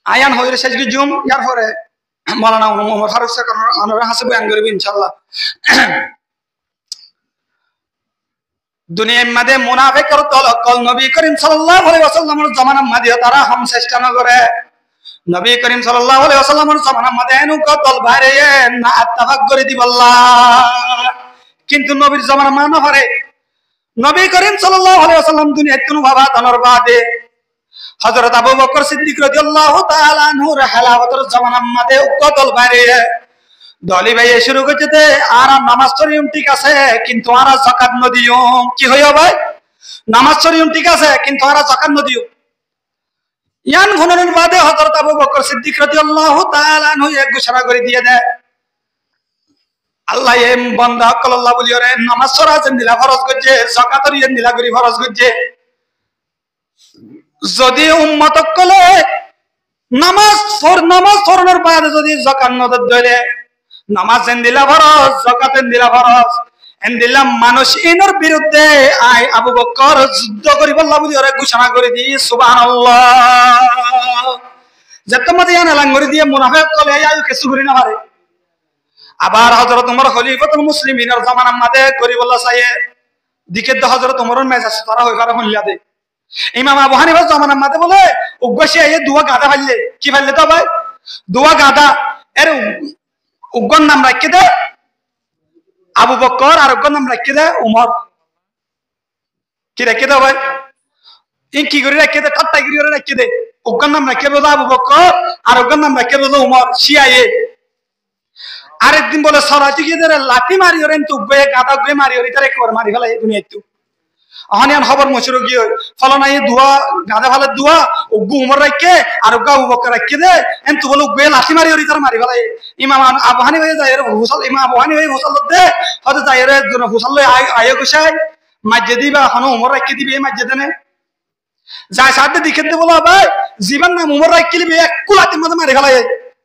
আয়ান হইরে শেষ জুম ইয়ার পরে মাওলানা মুহাম্মদ ফারুক স্যার আমরা হাসে বয়ান করব ইনশাআল্লাহ দুনিয়ার মধ্যে মুনাফিকের দল কল নবী করিম সাল্লাল্লাহু আলাইহি ওয়াসাল্লামের জামানার মধ্যে তারা হাম চেষ্টা না করে নবী করিম সাল্লাল্লাহু আলাইহি ওয়াসাল্লামের জামানার মধ্যে এনু কতল বাইরে না ইত্তেফাক করে দিব আল্লাহ কিন্তু নবীর জামানা মানা করে নবী করিম সাল্লাল্লাহু আলাইহি ওয়াসাল্লাম দুনিয়ায় কোনো বাবা তানোর বাদে হযরত আবু বকর সিদ্দিক রাদিয়াল্লাহু তাআলা আনহুর হালাওয়াতের জামানার মধ্যে কতল বাইরে দলি ভাই শুরু করতে আর নামাজ পড়িম ঠিক আছে কিন্তু আর যাকাত নদিও কি হইও ভাই নামাজ পড়িম ঠিক আছে কিন্তু আর যাকাত নদিও ইয়ান ঘননের বাদে হযরত আবু বকর সিদ্দিক রাদিয়াল্লাহু তাআলা আনহু এক ঘোষণা করে দিয়ে দেয় আল্লাহ এম বান্দা আল্লাহ বলিও রে নামাজ পড়া যেন দিলা ফরজ করছে যাকাতের ইয়ান দিলা করি ফরজ করছে যদি উম্মত কলে নামাজ পড়ানোর বাদে যদি যাকাত নদ দেয় নামাজ দিলা ফরজ যাকাত দিলা ফরজ দিলাম মানুষ ইনর বিরুদ্ধে আই আবু বকর যুদ্ধ করিব আল্লাহ বলি ওরে ঘোষণা করে দি সুবহানাল্লাহ যত মতে জানা লাঙ্গরি দিয়ে মুনাফিক কলে আয়ু কিছু করি না পারে আবার হযরত ওমর খলিফাতুল মুসলিমিনের জামানার মধ্যে করিব আল্লাহ চাইয়ে দিকে তো হযরত ওমরের মেজাজ তারা হই পারে হল্লা দে ইমাম আবু হানিফার জামানার মধ্যে বলে উগ্গশি আইয়ে দুয়া গাদা ফাইলে কি ফাইলে তো ভাই দুয়া গাদা এর উগ্গর নাম রাখি দে আবু বকর আর উগ্গর নাম রাখি দে উমর কি রাখি দে ভাই ইন কি করে রাখি দে ঠাট্টা করে রাখি দে উগ্গর নাম রাখি দে আবু বকর আর উগ্গর নাম রাখি দে উমর শিয়ায়ে আরেকদিন বলে সরাতি গিয়ে ধরে লাঠি মারি ওরেন তো উগ্গে গাদা উগ্গে মারি ওরে তারে একবার মারি ফেলাই দুনিয়া একটু আহানিয়ান খবর মশরু গিয়ে ফলনা এই দুয়া গাদা ভালে দুয়া উগ্গু উমর রাখে আর উগ্গা আবু বকর রাখি দে এন তো বলে উগ্গে লাঠি মারি ওরে তারে মারি ফেলাই ইমাম আবু হানিফা হয়ে যায় হুসাল ইমাম আবু হানিফা হুসাল দে হয়তো যায় রে হুসাল লই আয় কইছাই মাজ্জে দিবা হনো উমর রাখি দিবি এই মাজ্জে দেনে যায় সাথে দিকে দে বলা ভাই জীবন নাম উমর রাখি দিবি এক কুলাতে মধ্যে মারি ফেলাই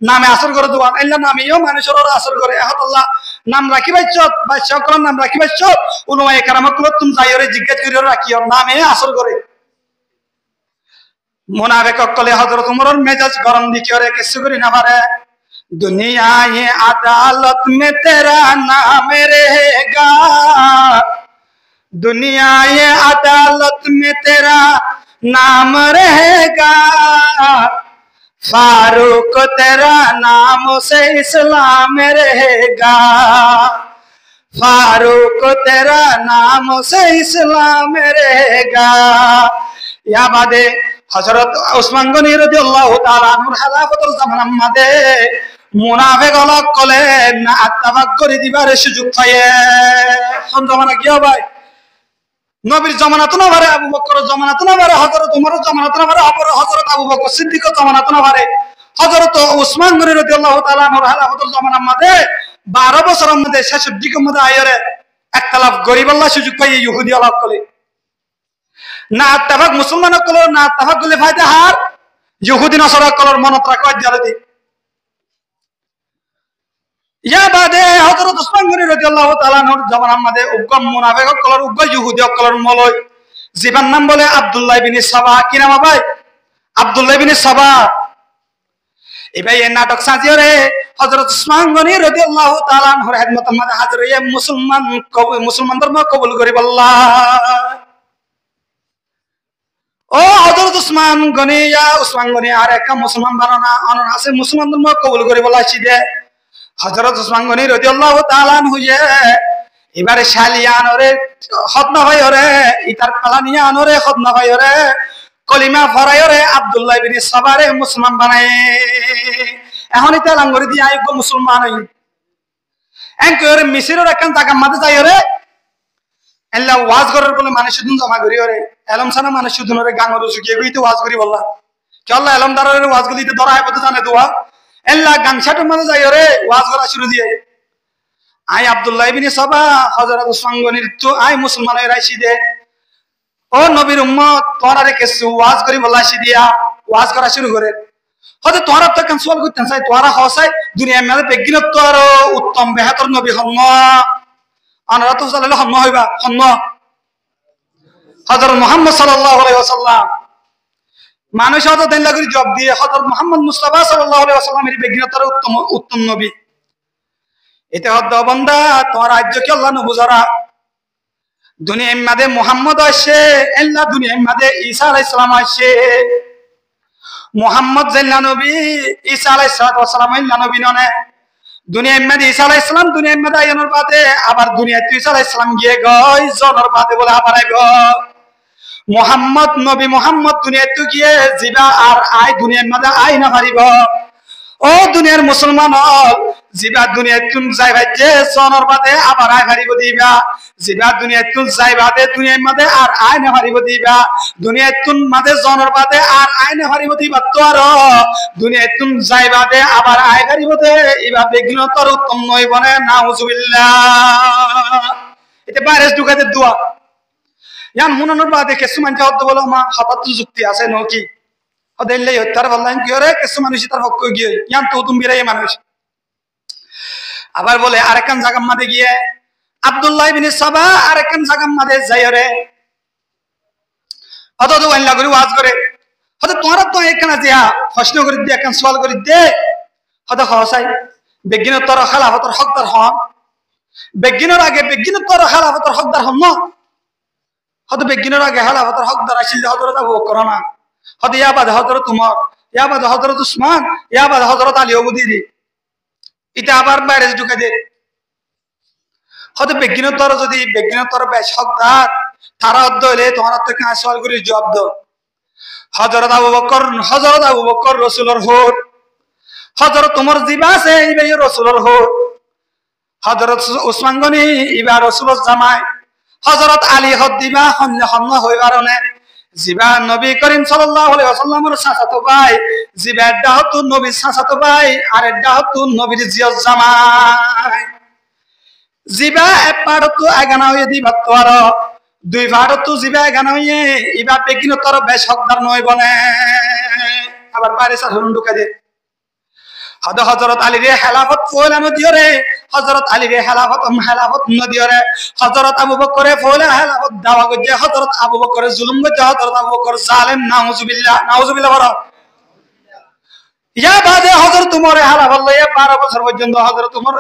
নামে আসর করে দোয়া আল্লাহ নামেও মানুষের আসর করে এখন আল্লাহ নাম রাখি পাইছ বা সকল নাম রাখি পাইছ উলমা একরামকুল তুমি যাইরে জিজ্ঞেস করিও রাখিও নামে আসর করে মুনাফিক কলে হযরত উমরের মেজাজ গরম দিকে রে কিছু করি না পারে दुनिया ये अदालत में तेरा नाम रहेगा दुनिया ये अदालत में तेरा नाम रहेगा, फारूक तेरा नाम से इस्लाम रहेगा, फारूक तेरा नाम से इस्लाम रहेगा। या बादे हजरत उस्मान गनी রাদিয়াল্লাহু তাআলা আনহুর খেলাফতের জামানার মধ্যে মুনাফিক হলক কলে না আত্তাবাক করে দিবার সুযোগ পায়। কোন জামানা কি ভাই? নবীর জামানা তো না পারে, আবু বকরের জামানা তো না পারে, হযরত উমরের জামানা তো না পারে, হযরত আবু বকর সিদ্দিকের জামানা তো না পারে, হযরত উসমান গনি রাদিয়াল্লাহু তাআলা আনহুর খেলাফতের জামানার মধ্যে 12 বছরের মধ্যে 66 দিকের মধ্যে আয়রে একতলাফ গরিব আল্লাহ সুযোগ পায় ইহুদি হলক কলে না আত্তাবাক মুসলমান কল না আত্তাবাক গলে ফায়দা হার ইহুদি নসরা কলর মনত রাখা জালতি। ইয়া বাদে হযরত উসমান গনি রাদিয়াল্লাহু তাআলা আনহুর জামানার মধ্যে উগ্র মুনাফিক কলর উগ্র ইহুদি কলর মলয় জীবন নাম বলে আব্দুল্লাহ ইবনে সাবা। কি নাম ভাই? আব্দুল্লাহ ইবনে সাবা। এই ভাই এই নাটক সাজিয়ে রে হযরত উসমান গনি রাদিয়াল্লাহু তাআলা আনহুর খেদমতের মধ্যে হাজির হয়ে মুসলমান ধর্ম কবুল করি আল্লাহ। ও হযরত উসমান গনি আর একটা মুসলমান বানানা অনর আছে মুসলমান ধর্ম কবুল করি বলাছি দে হযরত উসমান গনি রাদিয়াল্লাহু তাআলা আনহু এবারে শালিয়ান ওরে খতনা ভাই ওরে ইতার কালানিয়া আনরে খতনা ভাই ওরে কলিমা ফরাই ওরে আব্দুল্লাহ ইবনে সাবারে মুসলমান বানায়। এখন ইতা লাঙ্গরি দি আইগো মুসলমান হই এনকরে মিশরের একখান জায়গা মাঝে যাই ওরে এল্লা ওয়াজ করার বলে মানুষ দুন জমা করি ওরে এলম সানা মানুষ দুনরে গাঙ্গর সুকিয়ে গইতে ওয়াজ করি বললা কি আল্লাহ এলম দারের ওয়াজ গুলিতে ধরা হয় পথে জানে দোয়া এল্লা গাংছাটের মাঝে যাই ওরে ওয়াজ করা শুরু দিয়ে আই আব্দুল্লাহ ইবনে সাবা হযরত উসমান গনির তো আই মুসলমান হয়ে রাইছি দে ও নবীর উম্মত তোরারে কিছু ওয়াজ করি বলাছি দিয়া ওয়াজ করা শুরু করে হয়তো তোরা তো কেন সওয়াল করতেন চাই তোরা হসাই দুনিয়ার মধ্যে বেগিনত তো আর উত্তম বেহতর নবী হন আনারা তো সাল্লাল্লাহু হন হইবা হন হযরত মুহাম্মদ সাল্লাল্লাহু আলাইহি ওয়াসাল্লাম মানুষ হয়তো দেন লাগি জব দিয়ে হযরত মুহাম্মদ মুস্তাফা সাল্লাল্লাহু আলাইহি ওয়াসাল্লামের বেগিনতর উত্তম নবী এতে হদ্দ বান্দা তোমার রাজ্য কি আল্লাহ নবুজারা দুনিয়ার মধ্যে মুহাম্মদ আসে আল্লাহ দুনিয়ার মধ্যে ঈসা আলাইহিস সালাম আসে মুহাম্মদ জাল্লা নবী ঈসা আলাইহিস সালাম আল্লাহ নবী ননে দুনিয়ার মধ্যে ঈসা আলাইহিস সালাম দুনিয়ার মধ্যে আয়নার বাদে আবার দুনিয়াতে ঈসা আলাইহিস সালাম গিয়ে গই জনের বাদে বলে আবার আইব মুহাম্মদ নবী মুহাম্মদ দুনিয়াতে গিয়ে জিবা আর আই দুনিয়ার মধ্যে আই না পারিব ও দুনিয়ার মুসলমান হল জিবা দুনিয়াতুন যাইবাতে জনের বাদে আবার আই পারিব দিবা জিবা দুনিয়াতুন যাইবাতে দুনিয়ার মধ্যে আর আই না পারিব দিবা দুনিয়াতুন মধ্যে জনের বাদে আর আই না পারিব দিবা তো আর দুনিয়াতুন যাইবাতে আবার আই পারিব দে ইবা বিঘ্নতর উত্তম নয় বনে নাউজুবিল্লাহ। এটা বাইরে ঢুকাতে দোয়া ইয়ান মুননের বাদে কিছু মানুষ হদ বলো মা হাতাত যুক্তি আছে নকি হদেলে হত্যার বললাম কি রে কিছু মানুষ তার হক গিয়ে ইয়ান তো তুমি বিরাই মানুষ আবার বলে আরেকখান জায়গার মধ্যে গিয়ে আব্দুল্লাহ ইবনে সাবা আরেকখান জায়গার মধ্যে যাই রে অত তো ওয়াইলা করে ওয়াজ করে হয়তো তোরা তো এখানে দিয়া প্রশ্ন করে দিয়ে একখান সওয়াল করে দে হয়তো হসাই বেগিনতর খেলাফতর হকদার হন বেগিনের আগে বেগিনতর খেলাফতর হকদার হন না হয়তো বেগিনের আগে খেলাফতর হকদার আসিল হযরত আবু বকর না হয়তো ইয়া বাদে হযরত উমর ইয়া বাদে হযরত উসমান ইয়া বাদে হযরত আলী ওবুদিরি এটা আবার বাইরে ঢুকে দে হয়তো বেগিনতর যদি বেগিনতর বেশ হকদার তারা অদ্দ হইলে তোমার তো কাজ সওয়াল করে জবাব দাও হযরত আবু বকর রাসূলের হোর হযরত উমর জিবা আছে ইবে রাসূলের হোর হযরত উসমান গনি ইবা রাসূলের জামাই হযরত আলী হদ দিবা হন্ন হইবার না জিবা নবী করিম সাল্লাল্লাহু আলাইহি ওয়াসাল্লামের চাচাতো ভাই জিবা দাহতু নবীর চাচাতো ভাই আর দাহতু নবীর জিয়র জামাই জিবা এপাড়তো আগানা হইয়া দিবা তো আর দুই ভাড়তো জিবা আগানা হইয়ে ইবা বেগিনতর বেশ হকদার নয় বনে আবার বাইরে সাধন ঢুকা দে হযরত আলী রে খেলাফত ফয়লানো দিও রে হযরত আলী রে খেলাফত নদিও রে হযরত আবু বকরে ফয়লা খেলাফত দাওয়া গজে হযরত আবু বকরে জুলুম গজে হযরত আবু বকর জালেম নাউজুবিল্লাহ বড় ইয়া বাদে হযরত উমর হালাফত লইয়া 12 বছর পর্যন্ত হযরত উমর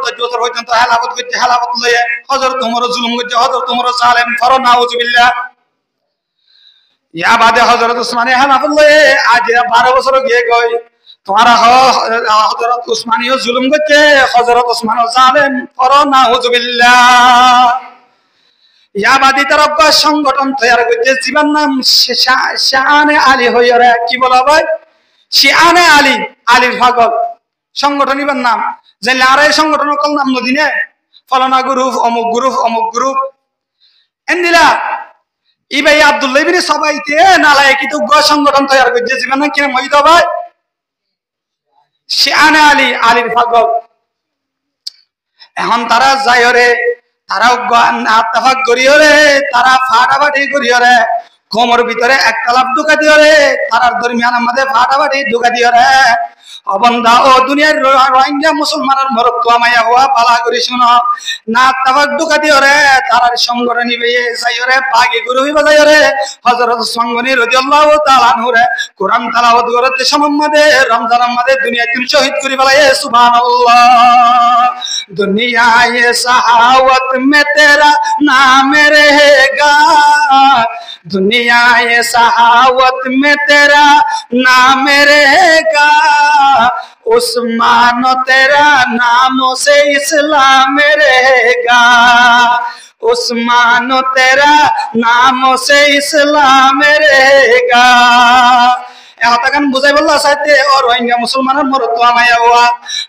10 বছর পর্যন্ত হালাফত করতে হালাফত লইয়া হযরত উমর জুলুম করতে হযরত উমর জালেম ফর নাউজুবিল্লাহ। ইয়া বাদে হযরত উসমান হালাফত লইয়া আজ 12 বছর গিয়ে গই তোমার হযরত উসমানিও জুলুম করতে হযরত উসমান জালেম ফর নাউজুবিল্লাহ। ইয়া বাদে তার সংগঠন তৈরি করতে জীবন নাম শানে আলী হইরে কি বলা ভাই শিয়ানে আলী আলীর ভাগল সংগঠন ইবার নাম যে আর এই সংগঠন কল নাম নদীনে ফলানা গ্রুপ অমুক গ্রুপ অমুক গ্রুপ এন্দিলা ইবাই আব্দুল্লাহ ইবনে সবাইতে নালায় কি তো সংগঠন তৈরি করছে জীবন নাম কি নাম হইতো ভাই শিয়ানে আলী আলীর ভাগল। এখন তারা যাইরে তারা আত্তাফাক করিয়রে তারা ফাটাফাটি করিয়রে কোমর ভিতরে একটা লাভ ঢুকা দিয়রে তারার দরমিয়ান আমাদের ফাটাফাটি ঢুকা দিয়রে অবন্ধা ও দুনিয়ার রোহিঙ্গা মুসলমানের মরক্ত মাইয়া হওয়া পালা করি শুনো না আত্তাফাক ঢুকা দিয়রে তারার সংগঠনী বেয়ে যাইরে বাগি গুরু হইবা যাইরে হযরত উসমান রাদিয়াল্লাহু তাআলা আনহুরে কোরআন তেলাওয়াত করতে সম্মাদে রমজান আমাদের দুনিয়ায় তুমি শহীদ করি বলায় সুবহানাল্লাহ। दुनिया ये सहावत में तेरा नाम रहेगा दुनिया ये सहावत में तेरा नाम रहेगा उस्मान तेरा नामों से इस्लाम रहेगा उस्मान तेरा नामों से इस्लाम रहेगा। এতক্ষণ বুঝাই বললা সাথে ও রোহিঙ্গা মুসলমানের মরত্ব আমায়া হওয়া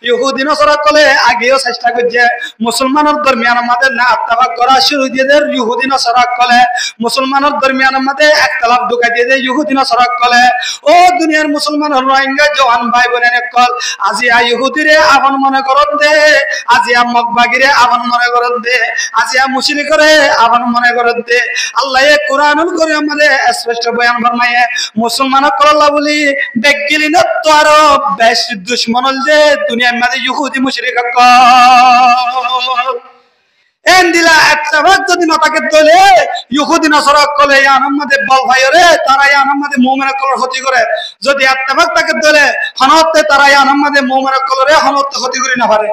ইহুদি নসরা কলে আগেও চেষ্টা করছে মুসলমানের দরমিয়ান আমাদের না আত্তাফাক করা শুরু দিয়ে দেয় ইহুদি নসরা কলে মুসলমানের দরমিয়ান আমাদের একতলাফ ঢুকাই দিয়ে দেয় ইহুদি নসরা কলে ও দুনিয়ার মুসলমানের রোহিঙ্গা জওয়ান ভাই বোনের কল আজিয়া ইহুদিরে আপন মনে করন দে আজিয়া মকবাগিরে আপন মনে করন দে আজিয়া মুশরিকরে আপন মনে করন দে আল্লাহ কোরআনুল কারীম আমাদের স্পষ্ট বয়ান ফরমায়ে মুসলমানক কল্লা বলি বেগিলি না তো আরো বেশ দুশমন যে দুনিয়ার মাঝে ইহুদি মুশরিক এন্দিলা একটা ভাগ যদি না তাকে দলে ইহুদি নসরা কলে ইয়ানামদে বল ভাইরে তারা ইয়ানামদে মুমিনের কলর ক্ষতি করে যদি একটা ভাগ তাকে দলে হনতে তারা ইয়ানামদে মুমিনের কলরে হনতে ক্ষতি করি না পারে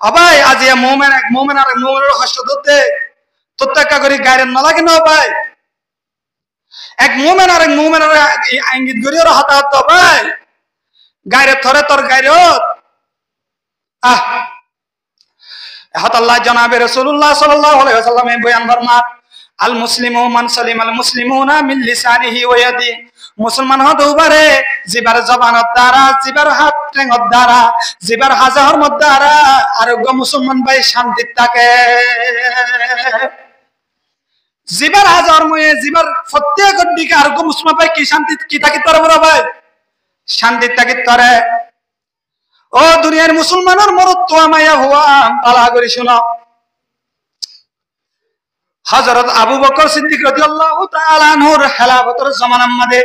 আবাই আজ ইয়া মুমিন এক মুমিন আর মুমিনের হস্ত ধরতে তত্ত্বাকা করি গায়ের না লাগে না ভাই এক মুমিন আর এক মুমিনের ইঙ্গিত করিও হতাহত ভাই গায়ের থরে তোর গায়ের হত আল্লাহ জনাবে রাসূলুল্লাহ সাল্লাল্লাহু আলাইহি ওয়াসাল্লামে বয়ান ফরমান আল মুসলিমু মান সালিমাল মুসলিমুনা মিন লিসানিহি ওয়া ইয়াদি মুসলমান হতে পারে জিবার জবানত দ্বারা জিবার হাত ঠেঙত দ্বারা জিবার হাজার মত দ্বারা আরোগ্য মুসলমান ভাই শান্তি থাকে জিবার হাজার ময়ে জিবার প্রত্যেক দিকে আরোগ্য মুসলমান ভাই কি শান্তি কি থাকি তোর বড় ভাই শান্তি থাকি তোরে ও দুনিয়ার মুসলমানের মরত্ব আমায়া হওয়া পালা করে শোনো হযরত আবু বকর সিদ্দিক রাদিয়াল্লাহু তাআলা আনহুর খেলাফতের জামানার মধ্যে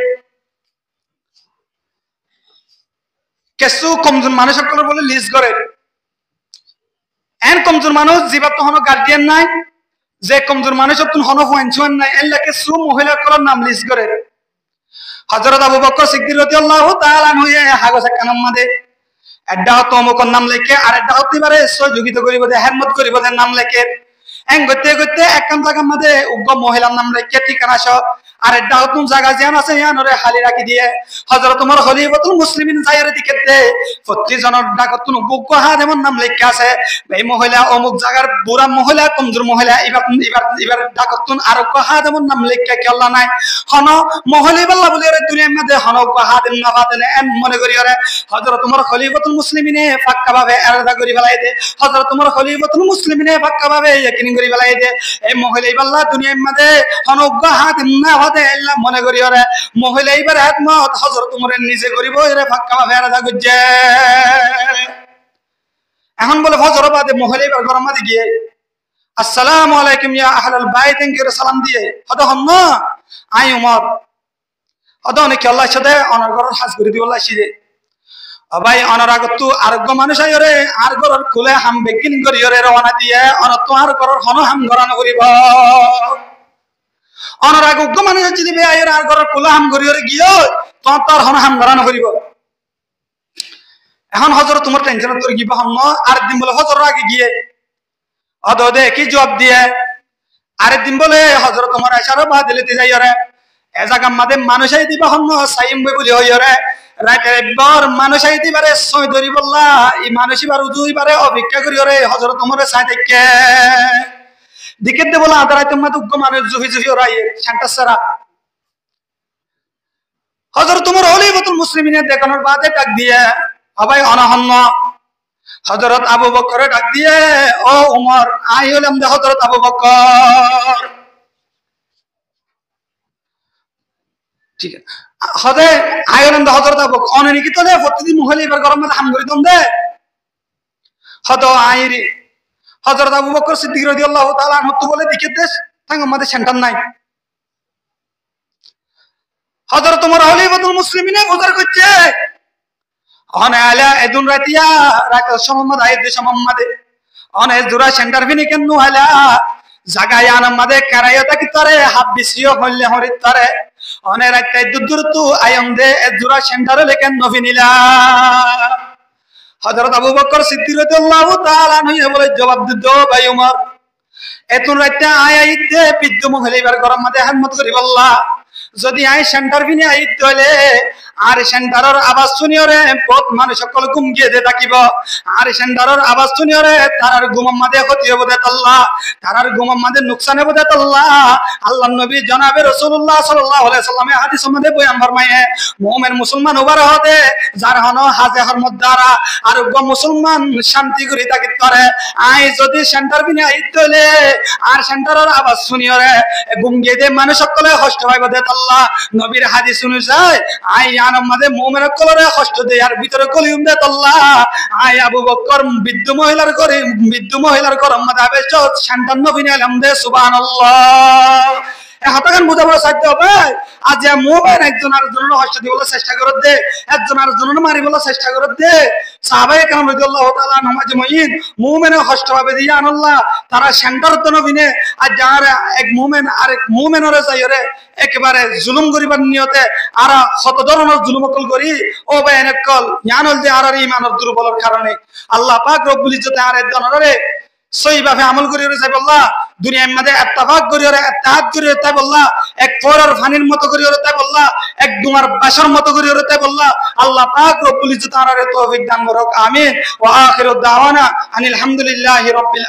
কিছু কমজোর মানুষ সকল বলে লিজ করে এন কমজোর মানুষ জীবত হনো গার্ডিয়ান নাই যে কমজোর মানুষ তুন হনো পয়েন্ট নাই এলা কিছু মহিলা কলার নাম লিজ করে হযরত আবু বকর সিদ্দিক রাদিয়াল্লাহু তাআলা আনহু হাগো সাকানার মধ্যে এডা হতো অমুকর নাম লেখে আর এডা হতে পারে সহযোগিতা করিব দে হেরমত করিব দে নাম লেখে এং গতে গতে একখান জায়গার মধ্যে উগ্র মহিলার নাম লেখে ঠিকানা সহ আর এডা হতুন জায়গা জিয়ান আছে ইয়ানরে খালি রাখি দিয়ে হযরত ওমর খলিফাতুল মুসলিমিন যায়ের দিকে দে প্রতিজনের ডাকতুন উগ্র হাদেমন নাম লেখা আছে এই মহিলা অমুক জায়গার বুড়া মহিলা কমজোর মহিলা এবার ডাকতুন আর উগ্র হাদেমন নাম লেখা কি আল্লাহ নাই হন মহিলা বল্লা বলি রে দুনিয়ার মধ্যে হন উগ্র হাদেম না বাদেন এন মনে করি রে হযরত ওমর খলিফাতুল মুসলিমিনে পাক্কা ভাবে আলাদা করি ফেলাই দে হযরত ওমর খলিফাতুল মুসলিমিনে পাক্কা ভাবে ইয়াকিন করি ফেলাই দে এই মহিলা বল্লা দুনিয়ার মধ্যে হন উগ্র হাদেম না বাদে আল্লাহ মনে করি রে মহিলা এবার একমত হযরত ওমরের নিজে করিব এরে পাক্কা ভাবে আলাদা করছে এখন বলে ফজর বাদে মহিলা এবার গরমাদি গিয়ে আসসালামু আলাইকুম ইয়া আহলাল বাইত এর সালাম দিয়ে হদ হন্ন আই ওমর হদ অনেক আল্লাহর সাথে অনার ঘর হাজ করে দি আল্লাহ সিদে ভাই অনার আগত আরোগ্য মানুষ আইরে আর ঘর খুলে হাম বেকিন করি রে রওনা দিয়ে অন তোমার ঘর হন হাম গরানো করিব অনার আগে মানুষ যদি আইরে আর ঘর খুলে হাম করি রে গিয়ে তার হন হামলা নকরিব এখন হজরত তোমার টেনশন তোর গিবা হন আরেকদিন বলে হজর আগে গিয়ে অদে কি জবাব দিয়ে আরেকদিন বলে হজরত তোমার আশারও বা দিলেতে যাই রে এ জায়গা মাদে মানুষাই দিবা হন সাইম বই বলি হই রে রাতে একবার মানুষাই দিবারে সই ধরি বললা এই মানুষইবার উজুইবারে অপেক্ষা করি রে হজরত তোমার সাই দেখে দিকে দে বলা আদারাই তোমার দুগ্গ মানুষ জুহি জুহি ওরাই শান্তা সারা হজরত তোমার খলিফাতুল মুসলিমিনের দেখানোর বাদে ডাক দিয়ে সবাই অনহন্ন হযরত আবু বকর ডাক দিয়ে ও ওমর আই হলাম দে হযরত আবু বকর ঠিক আছে হদে আই হলাম দে হযরত আবু বকর অনেক কি তো দে প্রতিদিন খলিফার গরম মধ্যে হাম করে দম দে হদ আইরি হযরত আবু বকর সিদ্দিক রাদিয়াল্লাহু তাআলা আনহু তো বলে দিকে দেশ তাঙ্গ মধ্যে সেন্টার নাই হযরত ওমর খলিফাতুল মুসলিমিনে বুঝার করছে অনে আলা এদুন রাতিয়া রাত সমমদ আইদ সমমদে অনে জুরা সেন্টার বিনি কেন আলা জাগায় আনমদে কারায়তা কি তরে হাবিসিও হইলে হরি তরে অনে রাতে দুদুর তু আয়ম দে জুরা সেন্টার লেকেন নভিনিলা হযরত আবু বকর সিদ্দিক রাদিয়াল্লাহু তাআলা আনহু বলে জবাব দিতো ভাই ওমর এতুন রাতে আয়াইতে বিদ্যু মহলিবার গরম মধ্যে হিম্মত করি বললা যদি আই সেন্টার বিনি আইত হইলে আর সেন্টারের আওয়াজ শুনিওরে বহুত মানুষ সকল ঘুম গিয়ে দে থাকিব আর সেন্টারের আওয়াজ শুনিওরে তারার ঘুম মাঝে ক্ষতি হবে আল্লাহ তারার ঘুম মাঝে নুকসান হবে আল্লাহ আল্লাহর নবী জনাবে রাসূলুল্লাহ সাল্লাল্লাহু আলাইহি সাল্লামের হাদিসের মধ্যে বয়ান ফরমায়ে মুমিন মুসলমান ওবার হতে যার হনো হাজে হরমত দ্বারা আর গো মুসলমান শান্তি করি থাকিত পারে আই যদি সেন্টার বিনি আইত হইলে আর সেন্টারের আওয়াজ শুনিওরে ঘুম গিয়ে দে মানুষ সকলে কষ্ট পাইবে আল্লাহ নবীর হাদিস অনুযায়ী আই আমাদের মুমিনের কলরে কষ্ট দেয় আর ভিতরে কলিউম দে আল্লাহ আই আবু বকর বৃদ্ধ মহিলার গরম মধ্যে আবেশ সন্তান নবী আলম দে সুবহানাল্লাহ হাতাগান বুঝাবার সাধ্য হবে আজ মুমিন একজন আরেকজনের কষ্ট দিবলৈ চেষ্টা করে দে একজন আরেকজনের মারিবলৈ চেষ্টা করে দে সাহাবায়ে কেরাম রাদিয়াল্লাহু তাআলা নামাজ মুমিন মুমিনের কষ্ট পাবে দিয়া আল্লাহ তারা সেন্টার তো নবিনে আর যার এক মুমিন আরেক মুমিনের যাইরে একেবারে জুলুম করিবার নিয়তে আর কত ধরনের জুলুম কল করি ও বেন কল জানল যে আর ইমানের দুর্বলের কারণে আল্লাহ পাক রব্বুল ইজ্জতে আর দনরে সহিভাবে আমল করিও যাই বললা দুনিয়ার মধ্যে ইত্তেফাক করিও ইত্তেহাদ করিও তাই বললা এক ফোরার ফানির মতো করিও তাই বললা এক দুমার বাসার মতো করিও তাই বললা আল্লাহ পাক রব্বুল ইজ্জতে আর তৌফিক দান করুক আমিন ওয়া আখিরু দাওয়ানা আনিল হামদুলিল্লাহি রাব্বিল